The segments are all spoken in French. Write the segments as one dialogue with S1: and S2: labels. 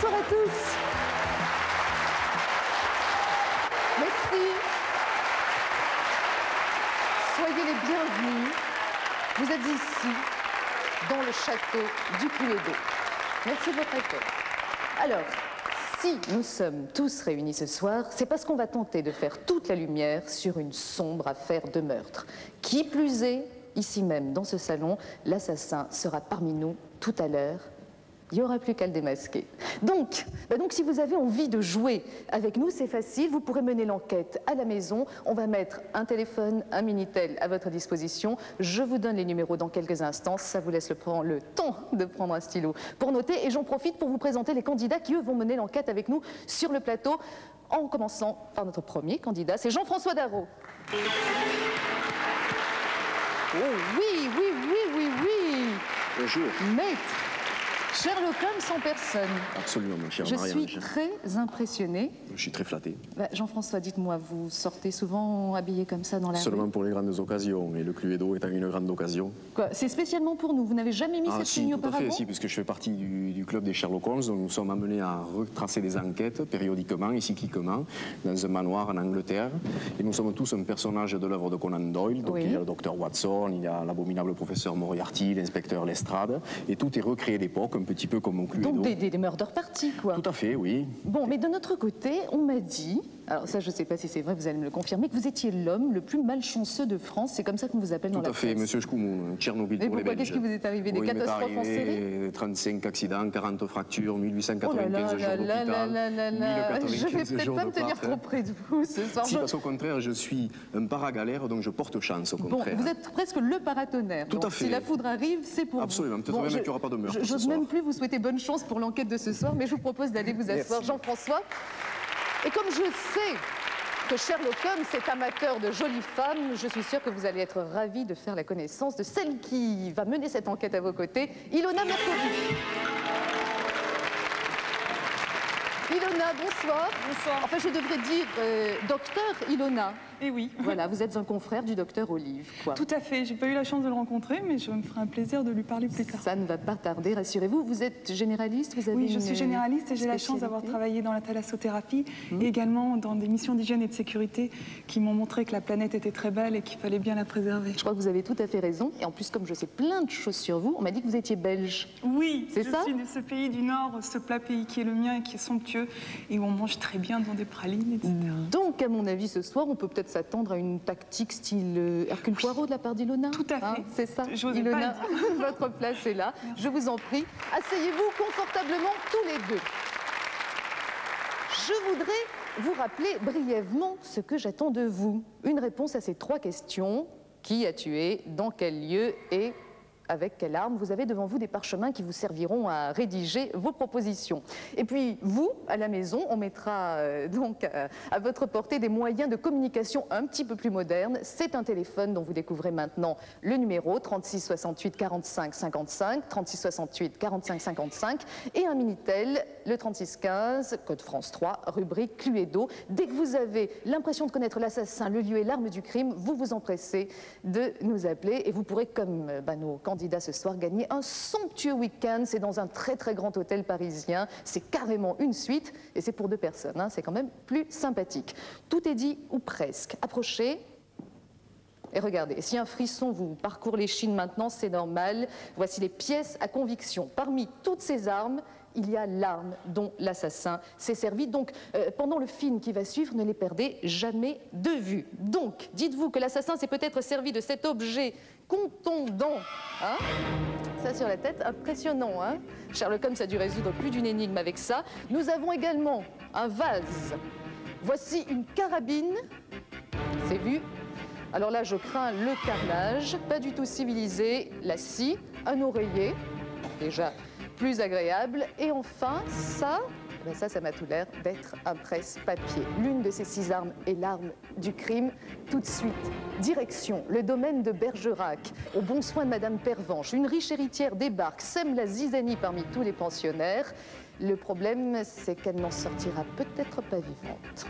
S1: Bonsoir à tous. Merci. Soyez les bienvenus. Vous êtes ici, dans le château du Cluedo. Merci de votre accueil. Alors, si nous sommes tous réunis ce soir, c'est parce qu'on va tenter de faire toute la lumière sur une sombre affaire de meurtre. Qui plus est, ici même, dans ce salon, l'assassin sera parmi nous tout à l'heure. Il n'y aura plus qu'à le démasquer. Donc, si vous avez envie de jouer avec nous, c'est facile. Vous pourrez mener l'enquête à la maison. On va mettre un téléphone, un Minitel à votre disposition. Je vous donne les numéros dans quelques instants. Ça vous laisse le temps de prendre un stylo pour noter. Et j'en profite pour vous présenter les candidats qui, eux, vont mener l'enquête avec nous sur le plateau. En commençant par notre premier candidat, c'est Jean-François Darro. Oh oui, oui, oui, oui, oui.
S2: Bonjour.
S1: Maître. Sherlock Holmes en personne.
S2: Absolument, mon cher
S1: Je
S2: Marianne.
S1: suis très impressionnée.
S2: Je suis très flatté.
S1: Jean-François, dites-moi, vous sortez souvent habillé comme ça dans la
S2: Seulement
S1: rue?
S2: pour les grandes occasions, et le Cluedo étant une grande occasion.
S1: Quoi, c'est spécialement pour nous? Vous n'avez jamais mis cette tenue auparavant?
S2: Tout à fait, si, puisque je fais partie du club des Sherlock Holmes, donc nous sommes amenés à retracer des enquêtes périodiquement et cycliquement dans un manoir en Angleterre. Et nous sommes tous un personnage de l'œuvre de Conan Doyle. Donc
S1: oui.
S2: Il y a le docteur Watson, il y a l'abominable professeur Moriarty, l'inspecteur Lestrade. Et tout est recréé d'époque, un petit peu comme au Cluedo.
S1: Donc des murder parties, quoi.
S2: Tout à fait, oui.
S1: Bon, mais de notre côté, on m'a dit, alors ça je ne sais pas si c'est vrai, vous allez me le confirmer, que vous étiez l'homme le plus malchanceux de France. C'est comme ça qu'on vous appelle dans la presse.
S2: Tout à fait, monsieur Schkoumou, Tchernobyl pour les Belges.
S1: Qu'est-ce qui vous est arrivé? Des catastrophes en série?
S2: 35 accidents, 40 fractures, 1895 jours d'hôpital,
S1: je vais
S2: 1095
S1: peut-être
S2: jours
S1: pas
S2: de
S1: me tenir
S2: part.
S1: trop près de vous ce soir.
S2: Si, parce qu'au contraire, je suis un paragalère, donc je porte chance, au contraire.
S1: Bon, vous êtes presque le paratonnerre.
S2: Tout à fait.
S1: Si la foudre arrive, c'est pour
S2: Absolument.
S1: vous.
S2: Peut-être même qu'il n'y aura pas de meurtre ce
S1: J'ose
S2: soir.
S1: même plus vous souhaiter bonne chance pour l'enquête de ce soir, mais je vous propose d'aller vous asseoir, Jean-François. Et comme je sais que Sherlock Holmes est amateur de jolies femmes, je suis sûre que vous allez être ravis de faire la connaissance de celle qui va mener cette enquête à vos côtés, Ilona Mercouri. Ilona, bonsoir.
S3: Bonsoir.
S1: Enfin, je devrais dire docteur Ilona.
S3: Eh oui.
S1: Voilà, vous êtes un confrère du docteur Olive, quoi.
S3: Tout à fait. J'ai pas eu la chance de le rencontrer, mais je me ferai un plaisir de lui parler plus tard.
S1: Ça ne va pas tarder, rassurez-vous. Vous êtes généraliste, vous avez
S3: Oui, je suis généraliste et j'ai la chance d'avoir
S1: spécialité
S3: travaillé dans la thalassothérapie et également dans des missions d'hygiène et de sécurité qui m'ont montré que la planète était très belle et qu'il fallait bien la préserver.
S1: Je crois que vous avez tout à fait raison. Et en plus, comme je sais plein de choses sur vous, on m'a dit que vous étiez belge.
S3: Oui,
S1: C'est ça?
S3: je suis de ce pays du Nord, ce plat pays qui est le mien et qui est somptueux et où on mange très bien dans des pralines, etc.
S1: Donc, à mon avis, ce soir, on peut peut-être s'attendre à une tactique style Hercule Poirot de la part d'Ilona.
S3: Tout à fait.
S1: C'est ça,
S3: J'osais
S1: Ilona,
S3: pas le
S1: votre place est là. Je vous en prie, asseyez-vous confortablement tous les deux. Je voudrais vous rappeler brièvement ce que j'attends de vous. Une réponse à ces trois questions. Qui a tué? Dans quel lieu? Et avec quelle arme? Vous avez devant vous des parchemins qui vous serviront à rédiger vos propositions. Et puis, vous, à la maison, on mettra donc à votre portée des moyens de communication un petit peu plus modernes. C'est un téléphone dont vous découvrez maintenant le numéro 36 68 45 55, 36 68 45 55 et un Minitel, le 36 15, code France 3, rubrique Cluedo. Dès que vous avez l'impression de connaître l'assassin, le lieu et l'arme du crime, vous vous empressez de nous appeler et vous pourrez, comme nos candidats ce soir, gagner un somptueux week-end. C'est dans un très très grand hôtel parisien. C'est carrément une suite et c'est pour deux personnes. C'est quand même plus sympathique. Tout est dit ou presque. Approchez. Et regardez, si un frisson vous parcourt l'échine maintenant, c'est normal. Voici les pièces à conviction. Parmi toutes ces armes, il y a l'arme dont l'assassin s'est servi. Donc, pendant le film qui va suivre, ne les perdez jamais de vue. Donc, dites-vous que l'assassin s'est peut-être servi de cet objet contondant. Ça sur la tête, impressionnant. Sherlock Holmes a dû résoudre plus d'une énigme avec ça. Nous avons également un vase. Voici une carabine. C'est vu. Alors là, je crains le carnage. Pas du tout civilisé. La scie, un oreiller. Déjà plus agréable. Et enfin, ça m'a tout l'air d'être un presse-papier. L'une de ces 6 armes est l'arme du crime. Tout de suite, direction le domaine de Bergerac, au bon soin de Madame Pervenche. Une riche héritière débarque, sème la zizanie parmi tous les pensionnaires. Le problème, c'est qu'elle n'en sortira peut-être pas vivante.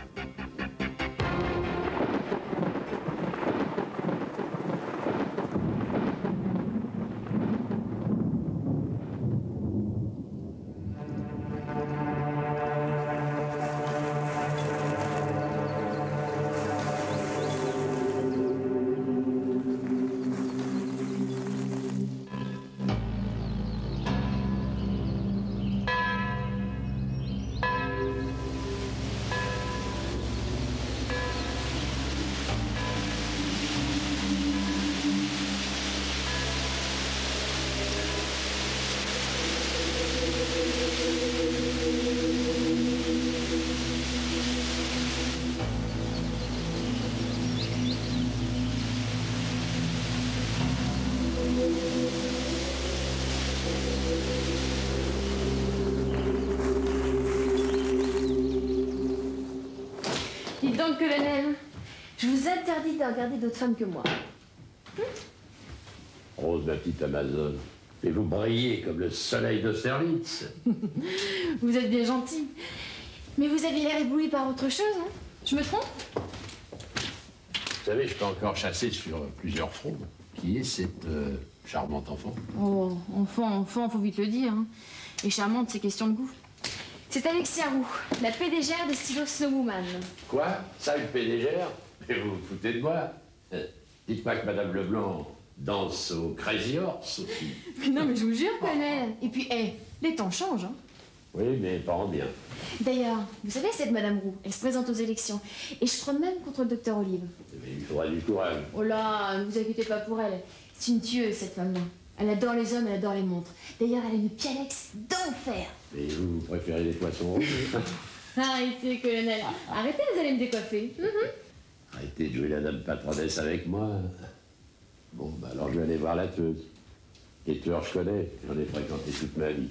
S4: colonel, je vous interdis de regarder d'autres femmes que moi.
S5: Rose, ma petite Amazone, et vous brillez comme le soleil d'Austerlitz.
S4: Vous êtes bien gentil. Mais vous avez l'air ébloui par autre chose, hein? Je me trompe?
S5: Vous savez, je peux encore chasser sur plusieurs fronts. Qui est cette charmante enfant?
S4: Oh, enfant, faut vite le dire. Hein. Et charmante, c'est question de goût. C'est Alexia Roux, la PDGR des stylos Snowwoman.
S5: Quoi? Ça, une PDGR? Mais vous vous foutez de moi? Dites-moi que Madame Leblanc danse au Crazy Horse aussi.
S4: Mais non, mais je vous jure, colonel. Et puis, les temps changent, hein.
S5: Oui, mais pas en bien.
S4: D'ailleurs, vous savez, cette Madame Roux, elle se présente aux élections. Et je crois même contre le docteur Olive.
S5: Mais il faudra du courage.
S4: Oh là, ne vous inquiétez pas pour elle. C'est une tueuse, cette femme-là. Elle adore les hommes, elle adore les montres. D'ailleurs, elle a une pialex d'enfer.
S5: Mais vous préférez les poissons rouges?
S4: Arrêtez, colonel. Arrêtez, vous allez me décoiffer.
S5: Arrêtez de jouer la dame patronesse avec moi. Bon, bah alors je vais aller voir la teuse. Les tueurs, je connais. J'en ai fréquenté toute ma vie.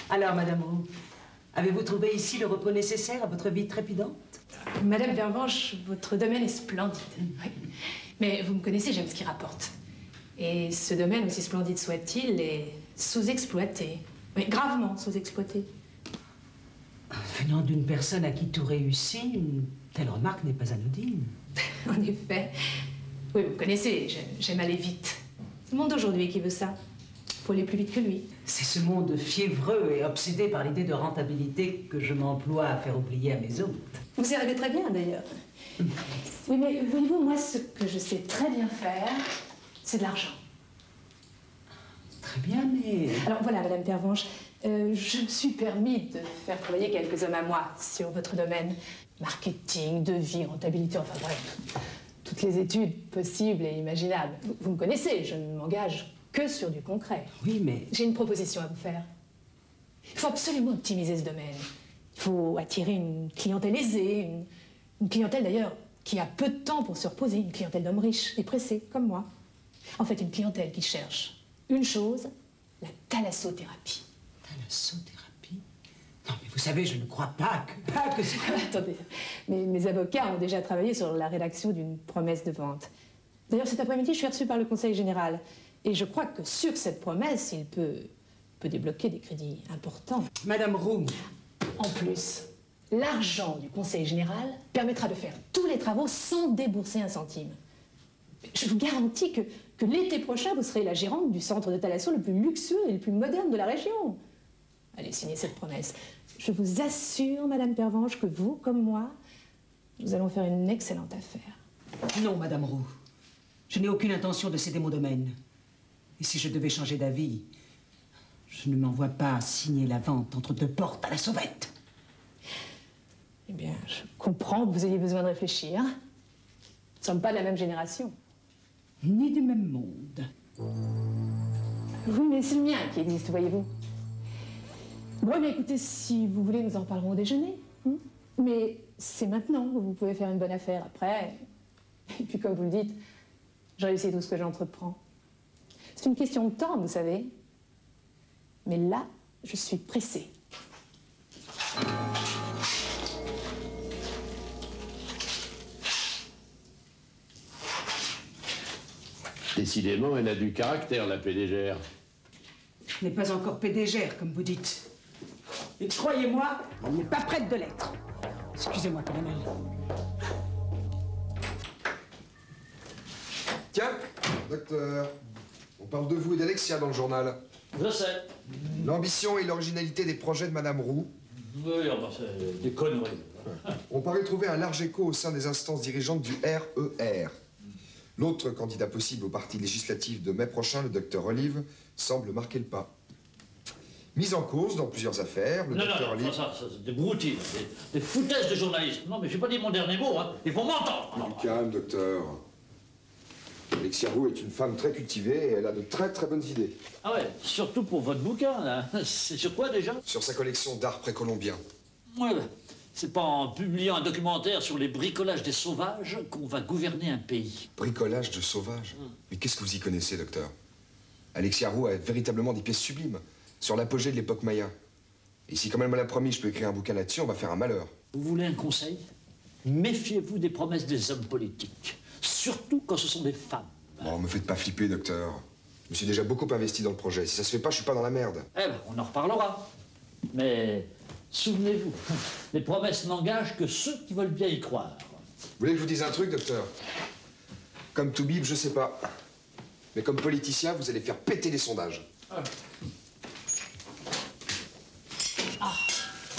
S6: Alors, Madame Roux, avez-vous trouvé ici le repos nécessaire à votre vie trépidante?
S7: Madame Vervanche, votre domaine est splendide. Oui. Mais vous me connaissez, j'aime ce qui rapporte. Et ce domaine, aussi splendide soit-il, est sous-exploité. Oui, gravement sous-exploité.
S6: Venant d'une personne à qui tout réussit, une telle remarque n'est pas anodine.
S7: En effet. Oui, vous me connaissez, j'aime aller vite. C'est le monde d'aujourd'hui qui veut ça. Faut aller plus vite que lui.
S6: C'est ce monde fiévreux et obsédé par l'idée de rentabilité que je m'emploie à faire oublier à mes hôtes.
S7: Vous y arrivez très bien, d'ailleurs. Oui, mais voyez-vous, moi, ce que je sais très bien faire, c'est de l'argent.
S6: Très bien, mais...
S7: Alors voilà, Madame Pervenche, je me suis permis de faire travailler quelques hommes à moi sur votre domaine. Marketing, devis, rentabilité, enfin bref, toutes les études possibles et imaginables. Vous me connaissez, je ne m'engage que sur du concret.
S6: Oui, mais...
S7: J'ai une proposition à vous faire. Il faut absolument optimiser ce domaine. Il faut attirer une clientèle aisée, une clientèle d'ailleurs qui a peu de temps pour se reposer, une clientèle d'hommes riches et pressés, comme moi. En fait, une clientèle qui cherche une chose, la thalassothérapie.
S6: Thalassothérapie? Non, mais vous savez, je ne crois pas que c'est...
S7: Attendez, mes avocats ont déjà travaillé sur la rédaction d'une promesse de vente. D'ailleurs, cet après-midi, je suis reçue par le Conseil général. Et je crois que sur cette promesse, il peut débloquer des crédits importants.
S6: Madame Roux.
S7: En plus, l'argent du Conseil général permettra de faire tous les travaux sans débourser un centime. Je vous garantis que l'été prochain, vous serez la gérante du centre de thalasso le plus luxueux et le plus moderne de la région. Allez, signez cette promesse. Je vous assure, Madame Pervenche, que vous, comme moi, nous allons faire une excellente affaire.
S6: Non, Madame Roux. Je n'ai aucune intention de céder mon domaine. Et si je devais changer d'avis, je ne m'envoie pas signer la vente entre deux portes à la sauvette.
S7: Eh bien, je comprends que vous ayez besoin de réfléchir. Nous ne sommes pas de la même génération.
S6: Ni du même monde.
S7: Oui, mais c'est le mien qui existe, voyez-vous. Bon, mais écoutez, si vous voulez, nous en parlerons au déjeuner. Mais c'est maintenant que vous pouvez faire une bonne affaire. Après, et puis comme vous le dites, je réussis tout ce que j'entreprends. C'est une question de temps, vous savez. Mais là, je suis pressée.
S5: Décidément, elle a du caractère, la PDGR.
S6: Je n'ai pas encore PDGR, comme vous dites. Et croyez-moi, elle n'est pas prête de l'être. Excusez-moi, colonel.
S8: Tiens, docteur, on parle de vous et d'Alexia dans le journal.
S9: Je sais.
S8: L'ambition et l'originalité des projets de Madame Roux.
S9: Oui, enfin, c'est des conneries.
S8: On paraît trouver un large écho au sein des instances dirigeantes du RER. L'autre candidat possible au parti législatif de mai prochain, le docteur Olive, semble marquer le pas. Mis en cause dans plusieurs affaires, le docteur Olive...
S9: ça, c'est des broutilles, des foutaises de journalistes. Non, mais j'ai pas dit mon dernier mot, hein. Il faut m'entendre.
S8: Calme, docteur. Alexia Roux est une femme très cultivée et elle a de très très bonnes idées.
S9: Ah ouais, surtout pour votre bouquin, là. C'est sur quoi, déjà?
S8: Sur sa collection d'art précolombien.
S9: Ouais, C'est pas en publiant un documentaire sur les bricolages des sauvages qu'on va gouverner un pays.
S8: Bricolage de sauvages? Mais qu'est-ce que vous y connaissez, docteur? Alexia Roux a véritablement des pièces sublimes sur l'apogée de l'époque Maya. Et si, comme elle me l'a promis, je peux écrire un bouquin là-dessus, on va faire un malheur.
S9: Vous voulez un conseil? Méfiez-vous des promesses des hommes politiques, surtout quand ce sont des femmes.
S8: Bon, me faites pas flipper, docteur. Je me suis déjà beaucoup investi dans le projet. Si ça se fait pas, je suis pas dans la merde.
S9: Eh ben, on en reparlera. Mais souvenez-vous, les promesses n'engagent que ceux qui veulent bien y croire.
S8: Vous voulez que je vous dise un truc, docteur? Comme Toubib, je sais pas. Mais comme politicien, vous allez faire péter les sondages.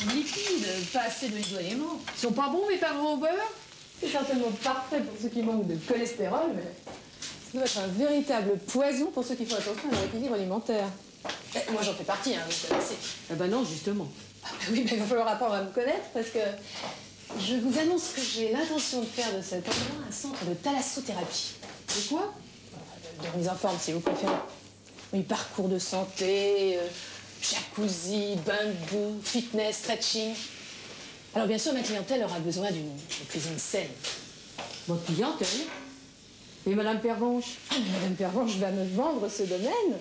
S7: Liquide, pas assez de nettoyement. Ils sont pas bons, mes pavons au beurre? C'est certainement parfait pour ceux qui manquent de cholestérol, mais ça doit être un véritable poison pour ceux qui font attention à leur équilibre alimentaire. Moi, j'en fais partie, hein, vous connaissez.
S6: Ah bah non, justement.
S7: Ah bah oui, mais il va falloir apprendre à me connaître, parce que je vous annonce que j'ai l'intention de faire de cet endroit un centre de thalassothérapie. De quoi? De remise en forme, si vous préférez. Oui, parcours de santé, jacuzzi, bain de boue, fitness, stretching. Alors bien sûr, ma clientèle aura besoin d'une cuisine saine.
S6: Votre clientèle? Et Madame Pervenche?
S7: Ah, mais Madame Pervenche va me vendre ce domaine.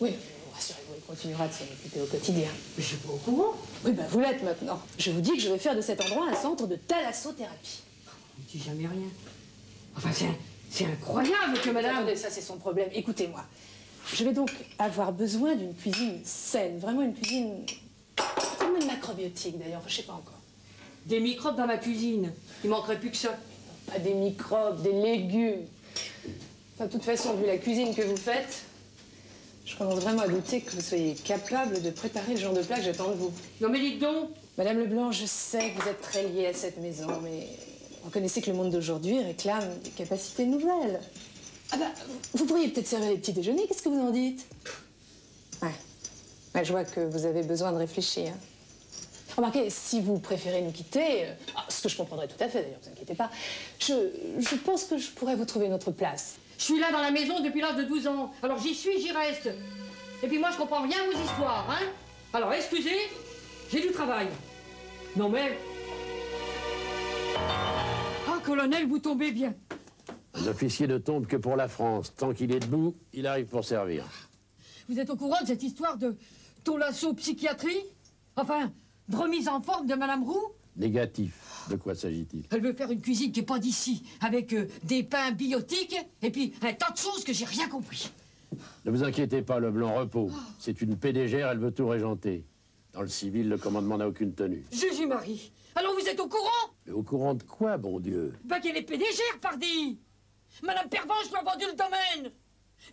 S7: Oui, rassurez-vous, elle continuera de s'en occuper au quotidien.
S6: Mais je suis pas au courant.
S7: Oui, ben vous l'êtes maintenant. Je vous dis que je vais faire de cet endroit un centre de thalassothérapie.
S6: On ne dit jamais rien. Enfin, c'est incroyable que Madame...
S7: Attendez, ça c'est son problème. Écoutez-moi. Je vais donc avoir besoin d'une cuisine saine, vraiment une cuisine comme une macrobiotique d'ailleurs, je sais pas encore.
S6: Des microbes dans ma cuisine. Il manquerait plus que ça.
S7: Pas des microbes, des légumes. Enfin, de toute façon, vu la cuisine que vous faites, je commence vraiment à douter que vous soyez capable de préparer le genre de plat que j'attends de vous.
S6: Non mais dites donc.
S7: Madame Leblanc, je sais que vous êtes très liée à cette maison, mais reconnaissez que le monde d'aujourd'hui réclame des capacités nouvelles. Ah bah, vous pourriez peut-être servir les petits déjeuners, qu'est-ce que vous en dites? Ouais, je vois que vous avez besoin de réfléchir. Remarquez, si vous préférez nous quitter, ce que je comprendrais tout à fait d'ailleurs, ne vous inquiétez pas, je pense que je pourrais vous trouver une autre place.
S6: Je suis là dans la maison depuis l'âge de 12 ans. Alors j'y suis, j'y reste. Et puis moi, je comprends rien aux histoires, hein. Alors excusez, j'ai du travail. Non mais... Ah, colonel, vous tombez bien.
S5: Un officier ne tombe que pour la France. Tant qu'il est debout, il arrive pour servir.
S6: Vous êtes au courant de cette histoire de thalasso-psychiatrie? Enfin, de remise en forme de Madame Roux?
S5: Négatif. De quoi s'agit-il?
S6: Elle veut faire une cuisine qui n'est pas d'ici, avec des pains biotiques, et puis un tas de choses que j'ai rien compris.
S5: Ne vous inquiétez pas, Leblanc, repos. C'est une PDGR, elle veut tout régenter. Dans le civil, le commandement n'a aucune tenue.
S6: Jésus-Marie. Alors vous êtes au courant?
S5: Mais au courant de quoi, bon Dieu?
S6: Ben qu'elle est PDGR, pardi. Madame Pervenche m'a vendu le domaine.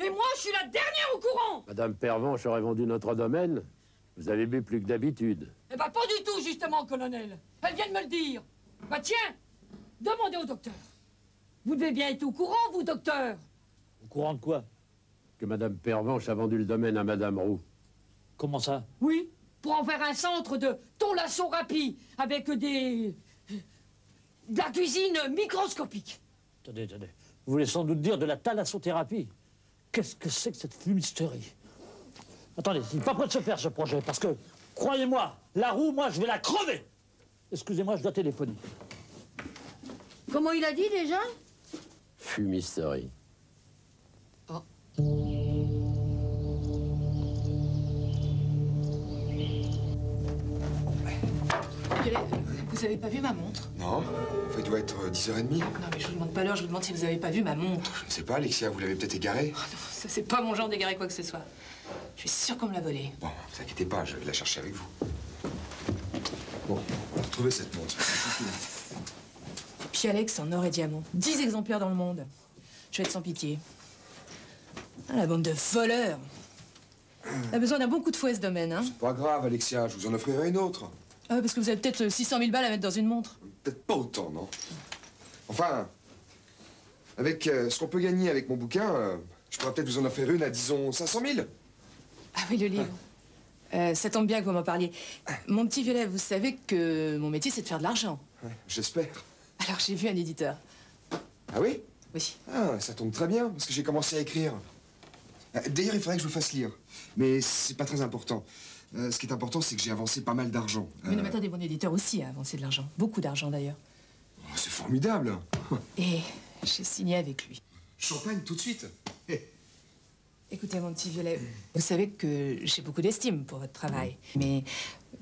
S6: Et moi, je suis la dernière au courant.
S5: Madame Pervenche aurait vendu notre domaine? Vous avez bu plus que d'habitude.
S6: Eh ben, pas du tout, justement, colonel. Elle vient de me le dire. Bah, tiens, demandez au docteur. Vous devez bien être au courant, vous, docteur.
S9: Au courant de quoi?
S5: Que Madame Pervenche a vendu le domaine à Madame Roux.
S9: Comment ça?
S6: Oui, pour en faire un centre de thalasso-thérapie avec de la cuisine microscopique.
S9: Attendez. Vous voulez sans doute dire de la thalassothérapie? Qu'est-ce que c'est que cette fumisterie? Attendez, il n'est pas prêt de se faire ce projet, parce que, croyez-moi, la Roux, moi, je vais la crever. Excusez-moi, je dois téléphoner.
S6: Comment il a dit déjà?
S5: Fumisterie.
S6: Oh.
S7: Vous avez pas vu ma montre?
S8: Non, enfin, il doit être 10h30.
S7: Non, mais je vous demande pas l'heure, je vous demande si vous avez pas vu ma montre.
S8: Je ne sais pas, Alexia, vous l'avez peut-être égarée.
S7: Oh non, ça c'est pas mon genre d'égarer quoi que ce soit. Je suis sûre qu'on me l'a volée.
S8: Bon, ne vous inquiétez pas, je vais la chercher avec vous. Bon, on va retrouver cette montre.
S7: Puis Alex en or et diamant. 10 exemplaires dans le monde. Je vais être sans pitié. Ah, la bande de voleurs. On a besoin d'un bon coup de fouet, ce domaine, hein?
S8: C'est pas grave, Alexia, je vous en offrirai une autre.
S7: Ah, parce que vous avez peut-être 600 000 balles à mettre dans une montre.
S8: Peut-être pas autant, non? Enfin, avec ce qu'on peut gagner avec mon bouquin, je pourrais peut-être vous en offrir une à, disons, 500 000.
S7: Ah oui, le livre. Ça tombe bien que vous m'en parliez. Mon petit Violet, vous savez que mon métier, c'est de faire de l'argent.
S8: Ouais, j'espère.
S7: Alors, j'ai vu un éditeur.
S8: Ah oui?
S7: Oui.
S8: Ah, ça tombe très bien, parce que j'ai commencé à écrire. D'ailleurs, il faudrait que je vous fasse lire. Mais c'est pas très important. Ce qui est important, c'est que j'ai avancé pas mal d'argent.
S7: Mais non, mais attendez, mon éditeur aussi a avancé de l'argent. Beaucoup d'argent, d'ailleurs.
S8: Oh, c'est formidable.
S7: Et j'ai signé avec lui.
S8: Champagne, tout de suite.
S7: Écoutez, mon petit violet, vous savez que j'ai beaucoup d'estime pour votre travail. Mais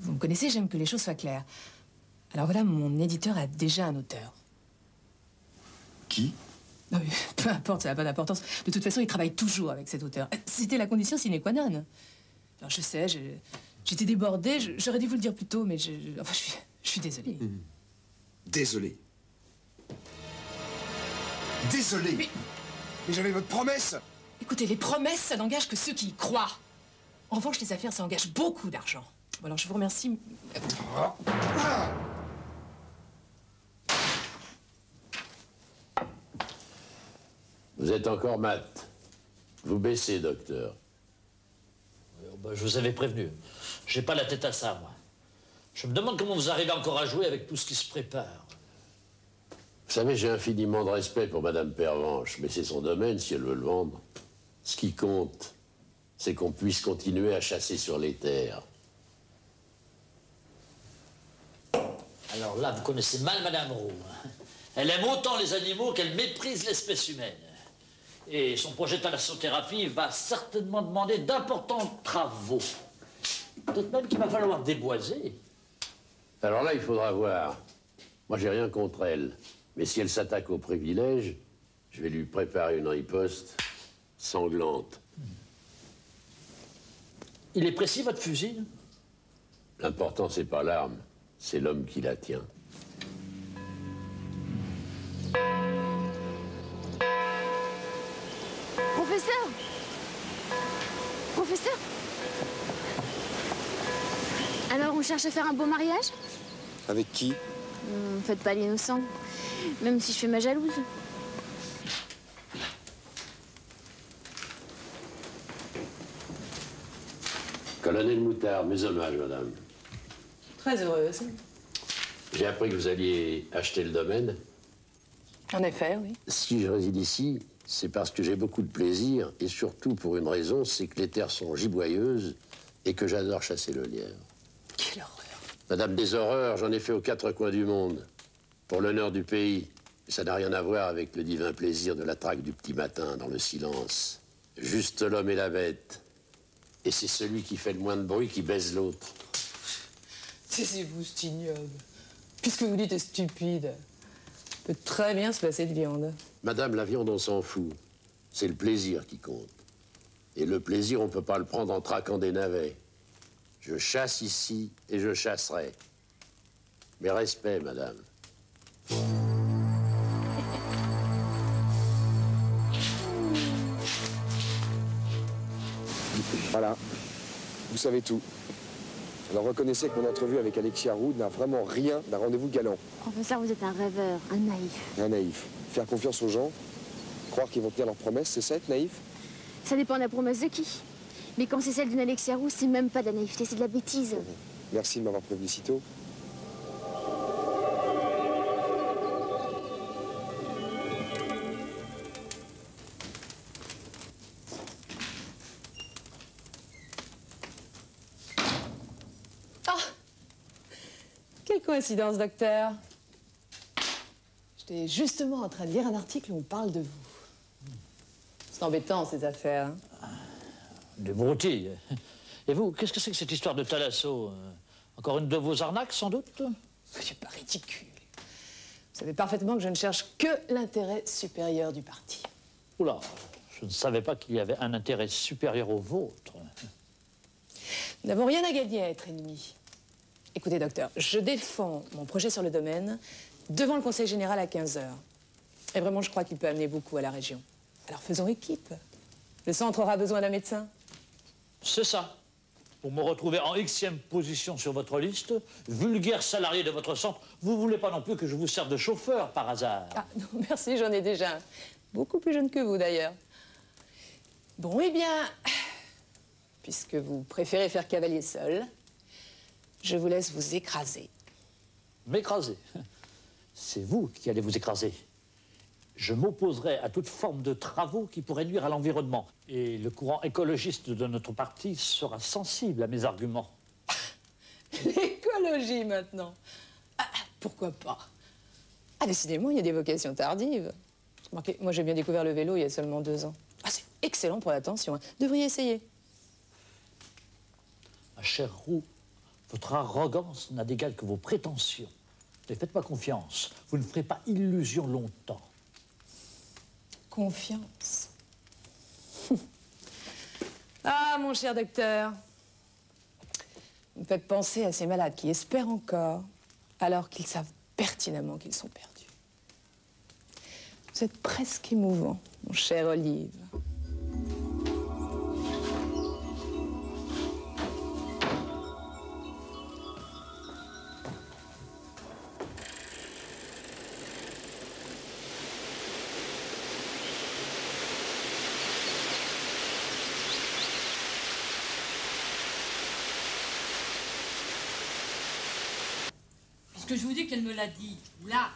S7: vous me connaissez, j'aime que les choses soient claires. Alors voilà, mon éditeur a déjà un auteur.
S8: Qui?
S7: Non, mais peu importe, ça n'a pas d'importance. De toute façon, il travaille toujours avec cet auteur. C'était la condition sine qua non. Alors je sais, j'étais débordée, j'aurais dû vous le dire plus tôt, mais enfin, je suis désolée.
S8: Désolé. Désolé. Mais j'avais votre promesse.
S7: Écoutez, les promesses, ça n'engage que ceux qui y croient. En revanche, les affaires, ça engage beaucoup d'argent. Bon, alors, je vous remercie.
S5: Vous êtes encore mat. Vous baissez, docteur.
S9: Je vous avais prévenu. J'ai pas la tête à ça, moi. Je me demande comment vous arrivez encore à jouer avec tout ce qui se prépare.
S5: Vous savez, j'ai infiniment de respect pour Madame Pervenche, mais c'est son domaine si elle veut le vendre. Ce qui compte, c'est qu'on puisse continuer à chasser sur les terres.
S9: Alors là, vous connaissez mal Madame Roux. Elle aime autant les animaux qu'elle méprise l'espèce humaine. Et son projet de thalassothérapie va certainement demander d'importants travaux. Peut-être même qu'il va falloir déboiser.
S5: Alors là, il faudra voir. Moi, j'ai rien contre elle. Mais si elle s'attaque aux privilèges, je vais lui préparer une riposte sanglante.
S9: Il est précis, votre fusil?
S5: L'important, c'est pas l'arme, c'est l'homme qui la tient.
S4: Professeur! Professeur! Alors, on cherche à faire un beau mariage?
S8: Avec qui?
S4: Faites pas l'innocent, même si je fais ma jalouse.
S5: Colonel Moutard, mes hommages, madame.
S7: Très heureuse.
S5: J'ai appris que vous alliez acheter le domaine.
S7: En effet, oui.
S5: Si je réside ici, c'est parce que j'ai beaucoup de plaisir, et surtout pour une raison, c'est que les terres sont giboyeuses et que j'adore chasser le lièvre.
S7: Quelle horreur.
S5: Madame des horreurs, j'en ai fait aux quatre coins du monde, pour l'honneur du pays. Et ça n'a rien à voir avec le divin plaisir de la traque du petit matin dans le silence. Juste l'homme et la bête. Et c'est celui qui fait le moins de bruit qui baise l'autre.
S7: C'est vous, c'est ignoble. Puisque vous dites est stupide. Peut très bien se passer de viande.
S5: Madame, la viande, on s'en fout. C'est le plaisir qui compte. Et le plaisir, on ne peut pas le prendre en traquant des navets. Je chasse ici et je chasserai. Mais respect, madame.
S8: Voilà, vous savez tout. Alors reconnaissez que mon entrevue avec Alexia Roux n'a vraiment rien d'un rendez-vous galant.
S4: Professeur, vous êtes un rêveur, un naïf.
S8: Un naïf. Faire confiance aux gens, croire qu'ils vont tenir leurs promesses, c'est ça être naïf?
S4: Ça dépend de la promesse de qui. Mais quand c'est celle d'une Alexia Roux, c'est même pas de la naïveté, c'est de la bêtise.
S8: Merci de m'avoir prévenu si tôt.
S7: Quelle coïncidence, docteur. J'étais justement en train de lire un article où on parle de vous. C'est embêtant, ces affaires. Hein.
S9: Des broutilles. Et vous, qu'est-ce que c'est que cette histoire de Thalasso? Encore une de vos arnaques, sans doute?
S7: Soyez pas ridicule. Vous savez parfaitement que je ne cherche que l'intérêt supérieur du parti.
S9: Oula, je ne savais pas qu'il y avait un intérêt supérieur au vôtre.
S7: Nous n'avons rien à gagner à être ennemis. Écoutez, docteur, je défends mon projet sur le domaine devant le Conseil général à 15 h. Et vraiment, je crois qu'il peut amener beaucoup à la région. Alors faisons équipe. Le centre aura besoin d'un médecin.
S9: C'est ça. Pour me retrouver en Xème position sur votre liste, vulgaire salarié de votre centre, vous voulez pas non plus que je vous serve de chauffeur par hasard?
S7: Ah non, merci, j'en ai déjà un. Beaucoup plus jeune que vous, d'ailleurs. Bon, eh bien, puisque vous préférez faire cavalier seul, je vous laisse vous écraser.
S9: M'écraser? C'est vous qui allez vous écraser. Je m'opposerai à toute forme de travaux qui pourraient nuire à l'environnement. Et le courant écologiste de notre parti sera sensible à mes arguments.
S7: l'astrologie maintenant. Ah, pourquoi pas? Ah, décidément, il y a des vocations tardives. Remarquez, moi j'ai bien découvert le vélo il y a seulement 2 ans. Ah, c'est excellent pour l'attention, hein. Devriez essayer.
S9: Ma chère Roux, votre arrogance n'a d'égal que vos prétentions. Mais faites-moi confiance, vous ne ferez pas illusion longtemps.
S7: Confiance. Ah, mon cher docteur. Vous me faites penser à ces malades qui espèrent encore, alors qu'ils savent pertinemment qu'ils sont perdus. Vous êtes presque émouvant, mon cher Olive.
S10: Puisque je vous dis qu'elle me l'a dit, là.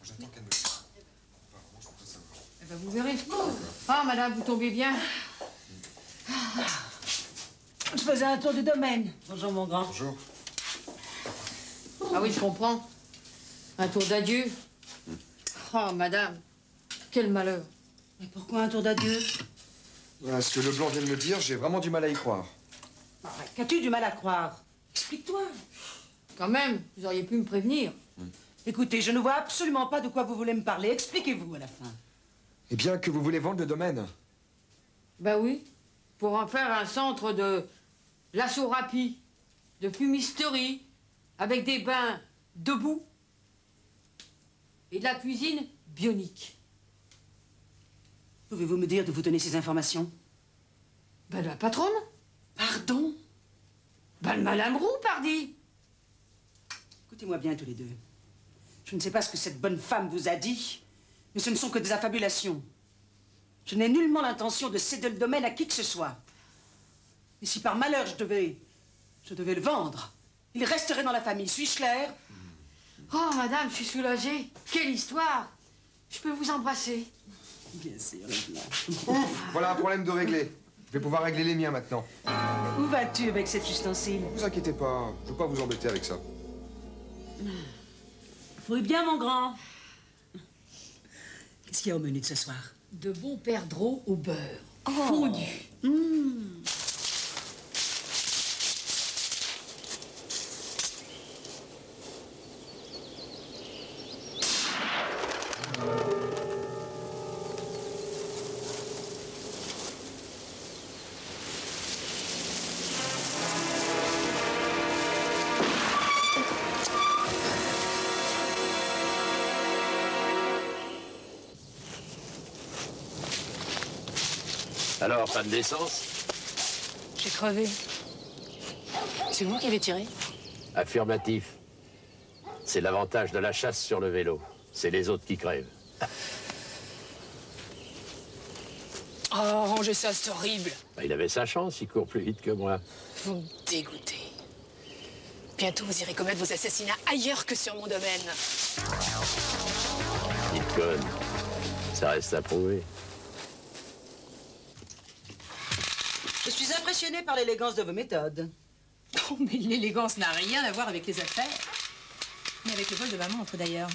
S8: J'attends qu'elle me dise.
S10: Eh ben, vous verrez. Ah, madame, vous tombez bien.
S6: Je faisais un tour du domaine. Bonjour, mon grand.
S8: Bonjour.
S10: Ah oui, je comprends. Un tour d'adieu. Oh, madame, quel malheur.
S6: Mais pourquoi un tour d'adieu?
S8: Voilà ce que Leblanc vient de me dire, j'ai vraiment du mal à y croire.
S6: Qu'as-tu du mal à croire? Explique-toi.
S10: Quand même, vous auriez pu me prévenir.
S6: Écoutez, je ne vois absolument pas de quoi vous voulez me parler. Expliquez-vous à la fin.
S8: Eh bien, que vous voulez vendre le domaine?
S10: Ben oui, pour en faire un centre de lassothérapie, de fumisterie, avec des bains debout et de la cuisine bionique.
S6: Pouvez-vous me dire d'où vous tenez ces informations?
S10: Ben de la patronne.
S6: Pardon?
S10: Ben de Madame Roux, pardi.
S6: Écoutez-moi bien tous les deux. Je ne sais pas ce que cette bonne femme vous a dit, mais ce ne sont que des affabulations. Je n'ai nullement l'intention de céder le domaine à qui que ce soit. Et si par malheur je devais le vendre, il resterait dans la famille. Suis-je clair?
S10: Oh, madame, je suis soulagée. Quelle histoire. Je peux vous embrasser.
S6: Bien sûr,
S8: Ouf, voilà un problème de régler. Je vais pouvoir régler les miens maintenant.
S6: Où vas-tu avec cet ustensile?
S8: Ne vous inquiétez pas, je ne veux pas vous embêter avec ça.
S6: Fouille bien, mon grand. Qu'est-ce qu'il y a au menu de ce soir?
S10: De bons perdreaux au beurre. Fondu.
S5: Alors, pas de naissance?
S7: J'ai crevé. C'est vous qui avez tiré?
S5: Affirmatif. C'est l'avantage de la chasse sur le vélo. C'est les autres qui crèvent.
S7: Oh, rangez ça, c'est horrible.
S5: Bah, il avait sa chance, il court plus vite que moi.
S7: Vous me dégoûtez. Bientôt, vous irez commettre vos assassinats ailleurs que sur mon domaine.
S5: Petite conne. Ça reste à prouver.
S6: Je suis impressionnée par l'élégance de vos méthodes.
S7: Oh, mais l'élégance n'a rien à voir avec les affaires. Ni avec le vol de ma montre, d'ailleurs.